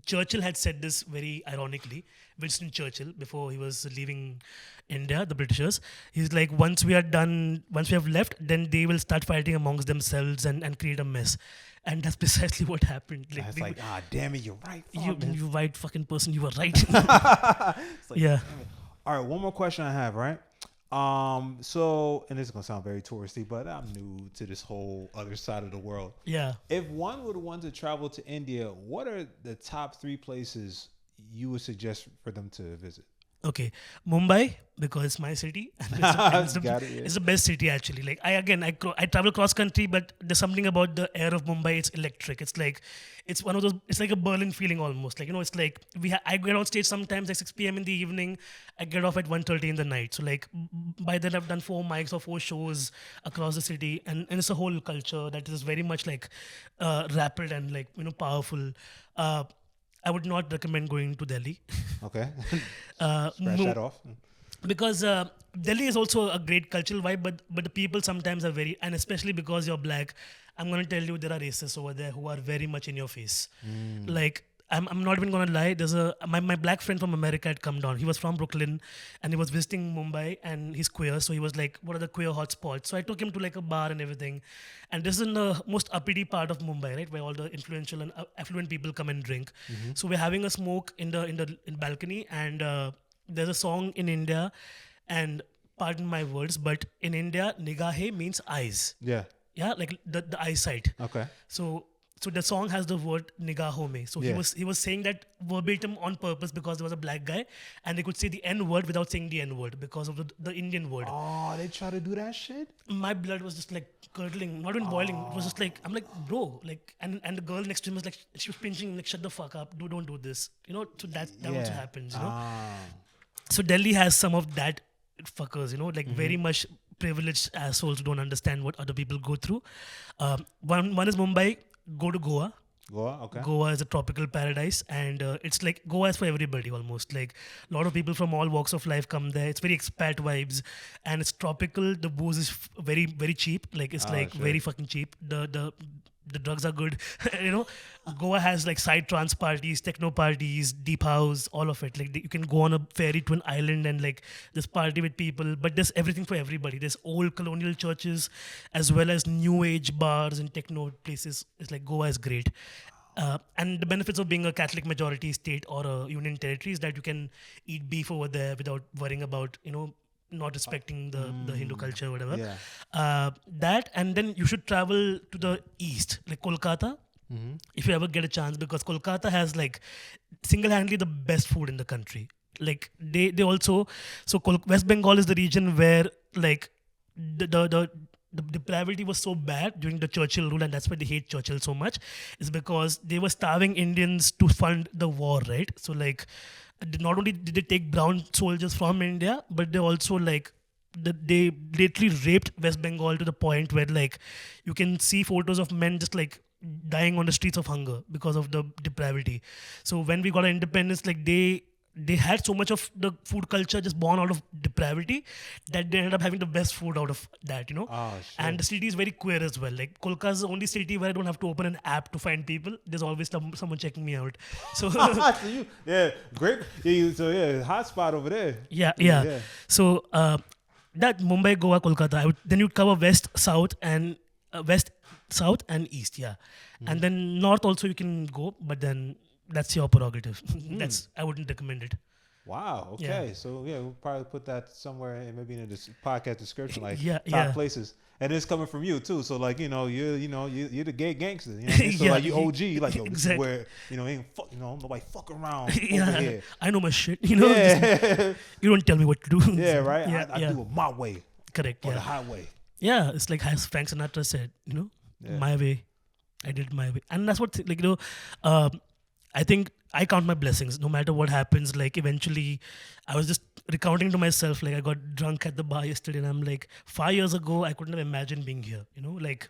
Churchill had said this very ironically, Winston Churchill, before he was leaving India, the Britishers. He's like, once we have left, then they will start fighting amongst themselves and create a mess. And that's precisely what happened. Like, it's like, damn it, you're right. You white fucking person, you were right. Like, yeah. All right, one more question I have, right? So, and this is gonna sound very touristy, but I'm new to this whole other side of the world. Yeah. If one would want to travel to India, what are the top 3 places you would suggest for them to visit? Okay, Mumbai, because it's my city. It's the best city actually. Like I travel cross country, but there's something about the air of Mumbai. It's electric. It's like, it's one of those. It's like a Berlin feeling almost. Like, it's like I get on stage sometimes at 6 p.m. in the evening. I get off at 1:30 in the night. So like by then I've done 4 mics or 4 shows across the city, and it's a whole culture that is very much like rapid and like powerful. I would not recommend going to Delhi. Okay. Scratch that off. because Delhi is also a great cultural vibe, but the people sometimes are very, and especially because you're black, I'm gonna tell you there are racists over there who are very much in your face. Like I'm not even gonna lie. There's my black friend from America had come down. He was from Brooklyn, and he was visiting Mumbai, and he's queer, so he was like, "What are the queer hotspots?" So I took him to like a bar and everything, and this is in the most uppity part of Mumbai, right, where all the influential and affluent people come and drink. So we're having a smoke in the balcony, and there's a song in India, and pardon my words, but in India, nigahe means eyes. Yeah. Yeah, like the eyesight. Okay. So the song has the word nigaho mein. So Yeah. he was saying that verbatim on purpose because there was a black guy and they could say the N word without saying the N word because of the Indian word. Oh, they try to do that shit? My blood was just like curdling, not even boiling. It was just like, I'm like, bro, like, and the girl next to him was like, she was pinching, like, shut the fuck up, don't do this, you know. So that also happens, you know. So Delhi has some of that fuckers, you know, like very much privileged assholes who don't understand what other people go through. One is Mumbai. Go to Goa. Goa, okay. Goa is a tropical paradise, and it's like Goa is for everybody almost. Like a lot of people from all walks of life come there. It's very expat vibes, and it's tropical. The booze is very very cheap. Like it's like shit. very fucking cheap. The drugs are good. You know, Goa has like side trance parties, techno parties, deep house, all of it. Like you can go on a ferry to an island and like just party with people. But there's everything for everybody. There's old colonial churches as well as new age bars and techno places. It's like Goa is great. And the benefits of being a Catholic majority state or a union territory is that you can eat beef over there without worrying about, you know, not respecting the Hindu culture or whatever. Yeah. That, and then you should travel to the east, like Kolkata, if you ever get a chance, because Kolkata has like single-handedly the best food in the country. Like they also, so West Bengal is the region where like the depravity was so bad during the Churchill rule, and that's why they hate Churchill so much, is because they were starving Indians to fund the war, right? So like, not only did they take brown soldiers from India, but they also like they literally raped West Bengal to the point where like you can see photos of men just like dying on the streets of hunger because of the depravity. So when we got our independence, like they had so much of the food culture just born out of depravity that they ended up having the best food out of that, you know. Oh, shit. And the city is very queer as well. Like Kolkata is the only city where I don't have to open an app to find people. There's always someone checking me out. So Great. So hot spot over there. Yeah. So that Mumbai, Goa, Kolkata. Then you'd cover west, south, and east. Yeah, and then north also you can go, but then that's your prerogative. I wouldn't recommend it. Wow. Okay. Yeah. So we'll probably put that somewhere maybe in the podcast description, like Yeah, top yeah. places. And it's coming from you too. So like, you're the gay gangster. You know what I mean? So Yeah, like you OG, you like, yo, this exactly. is where, ain't fuck, nobody fuck around Yeah, over here. I know my shit. You know, Yeah. you don't tell me what to do. Yeah, right. Yeah, I do it my way Correct. or the Yeah, highway. yeah. It's like as Frank Sinatra said, you know, Yeah. my way. I did my way, and that's what I think I count my blessings. No matter what happens, like eventually, I was just recounting to myself. Like I got drunk at the bar yesterday, and I'm like, 5 years ago, I couldn't have imagined being here. You know, like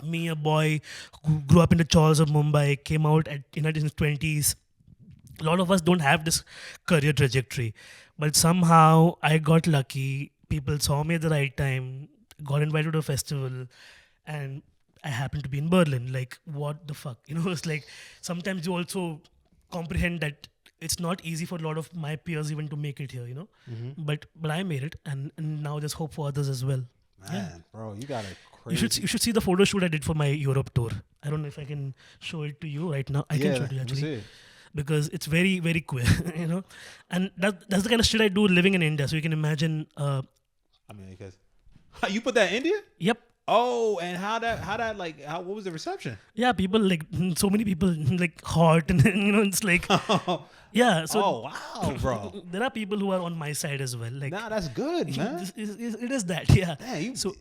me, a boy who grew up in the chawls of Mumbai, came out in his 20s. A lot of us don't have this career trajectory, but somehow I got lucky. People saw me at the right time, got invited to a festival, and I happened to be in Berlin. Like, what the fuck? You know, it's like sometimes you also comprehend that it's not easy for a lot of my peers even to make it here, you know. But I made it, and now there's hope for others as well. Man, bro, you got a You crazy. should see the photo shoot I did for my Europe tour. I don't know if I can show it to you right now. I can show it to you let me actually, see. because it's very very queer, you know. And that's the kind of shit I do living in India. So you can imagine. I mean, because you put that in India? Yep. Oh, and what was the reception? Yeah, people like so many people like hot and you know it's like yeah. So Oh, wow, bro. there are people who are on my side as well. Like Nah, that's good, man. it is that yeah. Damn, So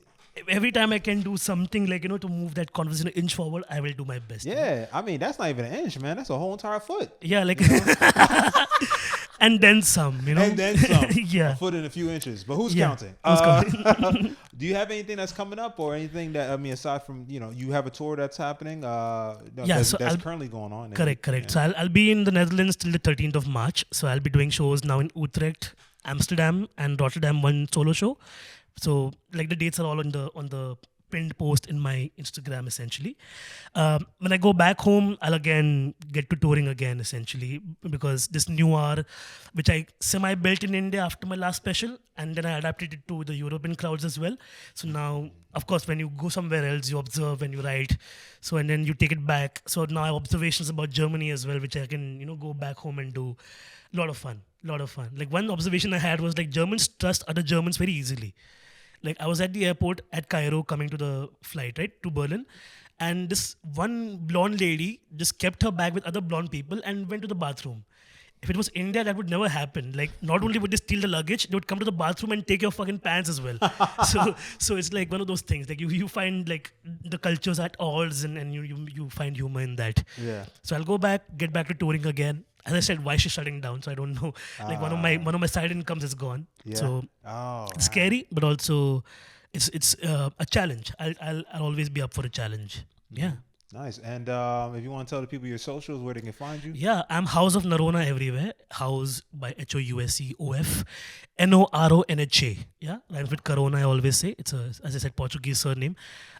every time I can do something like to move that conversation an inch forward, I will do my best. Yeah, I mean, that's not even an inch, man. That's a whole entire foot. Yeah, like and then some, you know. And then some. Yeah. A foot and a few inches. But who's Yeah, counting? who's counting? Do you have anything that's coming up or anything that, I mean, aside from, you have a tour that's happening? That's so currently going on. Correct. Yeah. So I'll be in the Netherlands till the 13th of March. So I'll be doing shows now in Utrecht, Amsterdam and Rotterdam one solo show. So like the dates are all on the pinned post in my Instagram essentially. When I go back home, I'll again get to touring again essentially because this new hour, which I semi built in India after my last special, and then I adapted it to the European crowds as well. So now, of course, when you go somewhere else, you observe and you write. So and then you take it back. So now I have observations about Germany as well, which I can go back home and do. Lot of fun, lot of fun. Like one observation I had was like Germans trust other Germans very easily. Like I was at the airport at Cairo coming to the flight, right, to Berlin. And this one blonde lady just kept her bag with other blonde people and went to the bathroom. If it was India, that would never happen. Like not only would they steal the luggage, they would come to the bathroom and take your fucking pants as well. So it's like one of those things. Like you find like the cultures at odds and you find humor in that. Yeah. So I'll go back, get back to touring again. As I said, why she's shutting down? So I don't know. Like one of my side incomes is gone. Yeah. So Oh, it's scary, but also it's a challenge. I'll always be up for a challenge. Yeah. nice. And if you want to tell the people your socials, where they can find you. Yeah, I'm House of Noronha everywhere. House by HOUSEOF, NORONHA. Yeah, rhymes with Corona, I always say. It's a, as I said, Portuguese surname.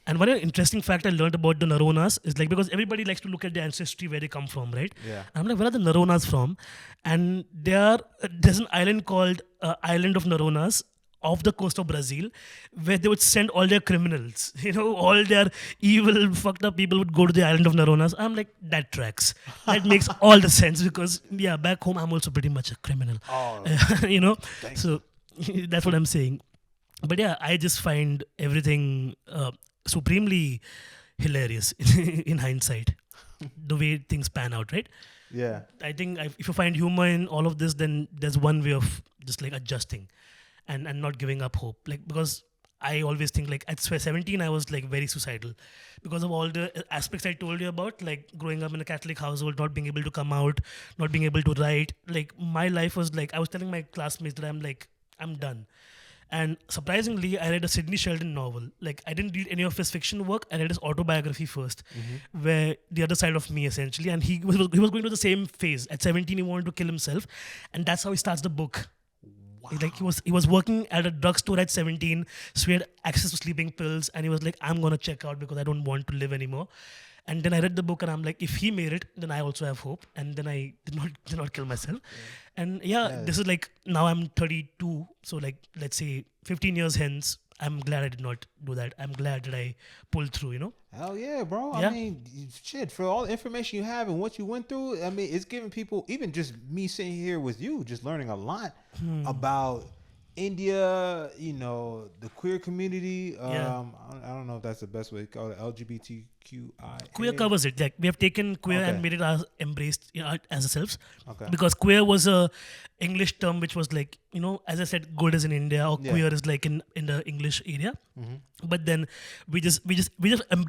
And one interesting fact I learned about the Noronhas is like because everybody likes to look at the ancestry where they come from, right? Yeah. I'm like, where are the Noronhas from? And there's an island called Island of Noronhas off the coast of Brazil, where they would send all their criminals, all their evil, fucked up people would go to the island of Noronhas. I'm like, that tracks. That makes all the sense because, yeah, back home, I'm also pretty much a criminal. Oh, So that's what I'm saying. But yeah, I just find everything supremely hilarious in hindsight, the way things pan out, right? yeah. I think if you find humor in all of this, then there's one way of just like adjusting and not giving up hope. Like, because I always think like at 17, I was like very suicidal because of all the aspects I told you about, like growing up in a Catholic household, not being able to come out, not being able to write. Like my life was like, I was telling my classmates that I'm done. And surprisingly, I read a Sidney Sheldon novel. Like, I didn't read any of his fiction work. I read his autobiography first, where the other side of me, essentially. And he was going through the same phase. At 17, he wanted to kill himself. And that's how he starts the book. Wow. Like, he was working at a drugstore at 17, so he had access to sleeping pills. And he was like, I'm going to check out because I don't want to live anymore. And then I read the book and I'm like, if he made it, then I also have hope. And then I did not kill myself. Yeah. And this is like, now I'm 32. So like, let's say 15 years hence, I'm glad I did not do that. I'm glad that I pulled through. Hell yeah, bro. Yeah. I mean, shit, for all the information you have and what you went through, I mean, it's giving people, even just me sitting here with you, just learning a lot about India, the queer community. I don't know if that's the best way to call it. LGBTQI. Queer covers it. Like we have taken queer and made it as embraced as ourselves. Okay. Because queer was a English term which was like, as I said, good is in India or queer is like in the English area. Mm-hmm. But then we just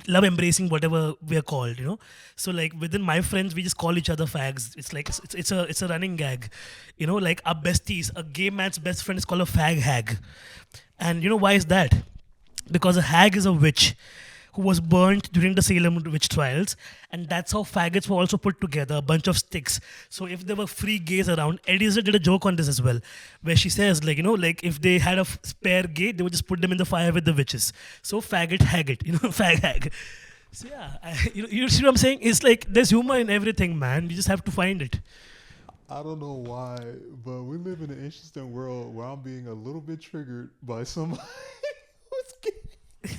love embracing whatever we are called. So like within my friends, we just call each other fags. It's like it's a running gag. Like our besties, a gay man's best friend is called a fag hag. And why is that? Because a hag is a witch who was burnt during the Salem witch trials, and that's how faggots were also put together, a bunch of sticks. So if there were free gays around, Eddie Izzard did a joke on this as well, where she says, like, like if they had a spare gay, they would just put them in the fire with the witches. So faggot, haggot, fag hag. So yeah, you see what I'm saying? It's like there's humor in everything, man. You just have to find it. I don't know why, but we live in an interesting world where I'm being a little bit triggered by somebody who's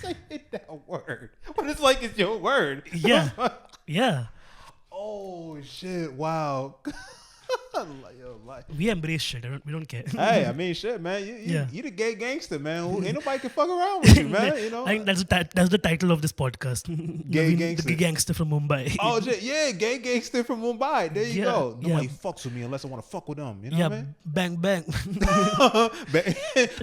saying that word. But it's like it's your word. Yeah. Yeah. Oh, shit. Wow. We embrace shit. We don't care. Hey, I mean, shit, man. You the gay gangster, man. Ain't nobody can fuck around with you, man. I think that's the title of this podcast. Gay gangster. The gangster from Mumbai. Oh, yeah, gay gangster from Mumbai. There you go. Nobody fucks with me unless I want to fuck with them. You know what I mean? Bang, bang.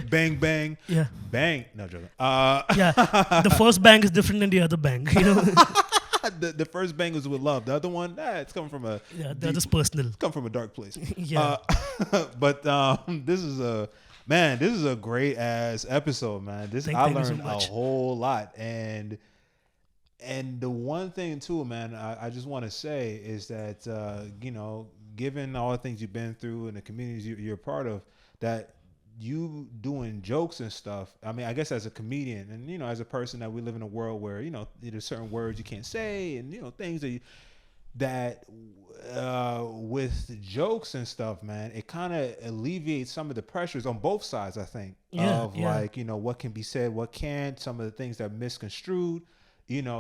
Bang, bang. Yeah. Bang. No joking. The first bang is different than the other bang. The first bang was with love. The other one, it's coming from that's just personal. It's coming from a dark place. Yeah. But this is a great ass episode, man. I learned a whole lot, and the one thing too, man, I just want to say is that given all the things you've been through and the communities you're a part of, that you doing jokes and stuff. I mean, I guess as a comedian and, as a person that we live in a world where, there's certain words you can't say and, things that with jokes and stuff, man, it kind of alleviates some of the pressures on both sides, I think, of like, what can be said, what can't, some of the things that are misconstrued.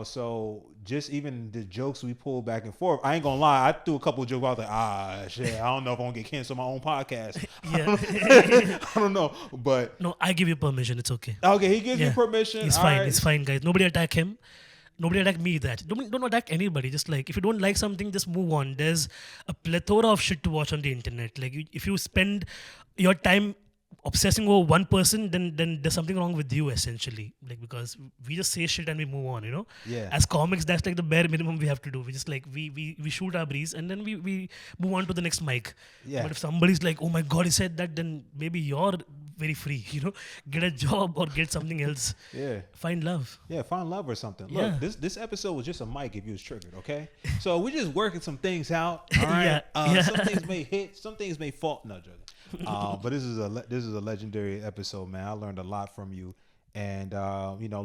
So just even the jokes we pull back and forth, I ain't gonna lie, I threw a couple of jokes out there. Shit, I don't know if I'm gonna get canceled on my own podcast. I don't know, but no, I give you permission. It's okay. Okay, he gives you permission. It's fine. Right. It's fine, guys. Nobody attack him. Nobody attack me. Don't attack anybody. Just like if you don't like something, just move on. There's a plethora of shit to watch on the internet. Like if you spend your time obsessing over one person, then there's something wrong with you essentially. Like because we just say shit and we move on. Yeah. As comics, that's like the bare minimum we have to do. We just like we shoot our breeze and then we move on to the next mic. Yeah. But if somebody's like, oh my god, he said that, then maybe you're very free. Get a job or get something else. Yeah. Find love. Yeah, find love or something. Yeah. Look, this episode was just a mic if you was triggered, okay? So we're just working some things out. All right. Some things may hit, some things may fall. No, joking. But this is a legendary episode, man. I learned a lot from you, and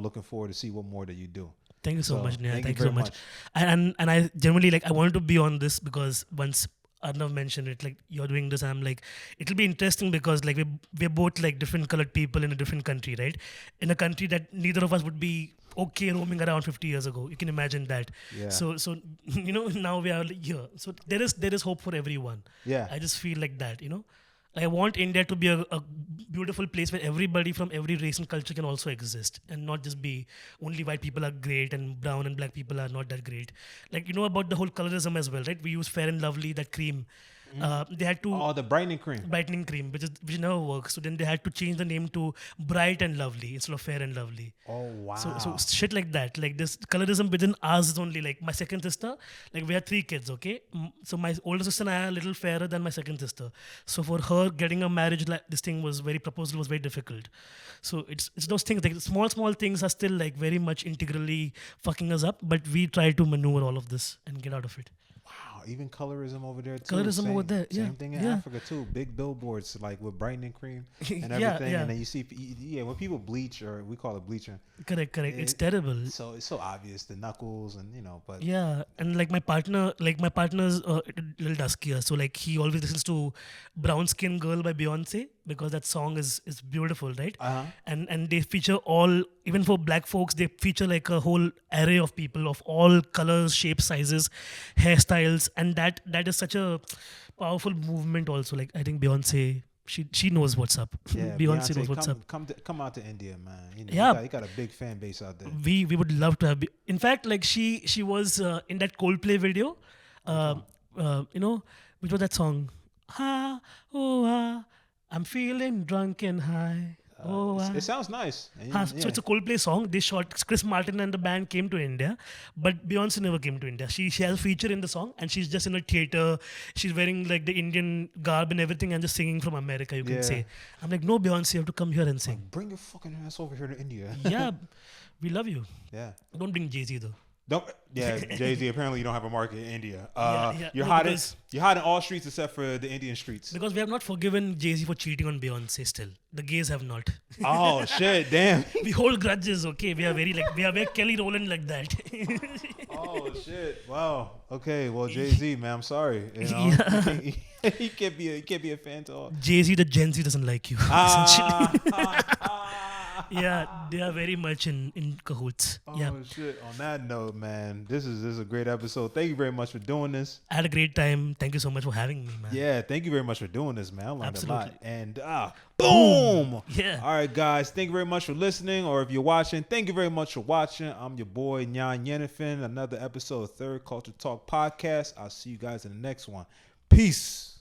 looking forward to see what more that you do. Thank you so much, Neha. Thank you so much. And I generally I wanted to be on this because once Arnav mentioned it, like you're doing this, I'm like, it'll be interesting because like we're both like different colored people in a different country, right? In a country that neither of us would be okay roaming around 50 years ago. You can imagine that. Yeah. So now we are here. So there is hope for everyone. Yeah. I just feel like that, I want India to be a beautiful place where everybody from every race and culture can also exist and not just be only white people are great and brown and black people are not that great. Like, about the whole colorism as well, right? We use Fair and Lovely, that cream. They had to the brightening cream, which never works. So then they had to change the name to Bright and Lovely instead of Fair and Lovely. Oh wow! So shit like that, like this colorism within ours is only like my second sister. Like we had 3 kids, okay. So my older sister and I are a little fairer than my second sister. So for her getting a marriage, like this thing proposal was very difficult. So it's those things, like small things are still like very much integrally fucking us up, but we try to maneuver all of this and get out of it. Wow, even colorism over there too. Colorism over there, Same thing in Africa too. Big billboards like with brightening cream and everything. And then you see, when people bleach, or we call it bleaching. Correct. It's terrible. So it's so obvious, the knuckles and but yeah. And like my partner's a little duskier, so like he always listens to Brown Skin Girl by Beyonce because that song is beautiful, right? And they feature all, even for black folks, they feature like a whole array of people of all colors, shapes, sizes, hairstyles, and that is such a powerful movement also. Like I think Beyonce, she knows what's up. Yeah, Beyonce knows what's up. Come out to India, man. You got a big fan base out there. We would love to have. In fact, like she was in that Coldplay video. Which was that song? I'm feeling drunk and high. It sounds nice. So it's a Coldplay song. They shot, Chris Martin and the band came to India, but Beyonce never came to India. She has a feature in the song, and she's just in a theater. She's wearing like the Indian garb and everything, and just singing from America. You can say, I'm like, no, Beyonce, you have to come here and sing. Like, bring your fucking ass over here to India. Yeah, we love you. Yeah. Don't bring Jay-Z though. Jay-Z, apparently you don't have a market in India. You're no, hot in all streets except for the Indian streets. Because we have not forgiven Jay-Z for cheating on Beyonce still. The gays have not. Oh shit, damn. We hold grudges, okay? We are very Kelly Rowland like that. Oh shit. Wow. Okay, well Jay-Z, man, I'm sorry. He can't be a fan to all. Jay-Z, the Gen Z doesn't like you, essentially. Yeah, they are very much in cahoots. Oh shit. On that note, man, this is a great episode. Thank you very much for doing this. I had a great time. Thank you so much for having me, man. Yeah, thank you very much for doing this, man. I learned a lot. And boom! Yeah. All right, guys. Thank you very much for listening, or if you're watching, thank you very much for watching. I'm your boy Nyan Yenifin. Another episode of Third Culture Talk Podcast. I'll see you guys in the next one. Peace.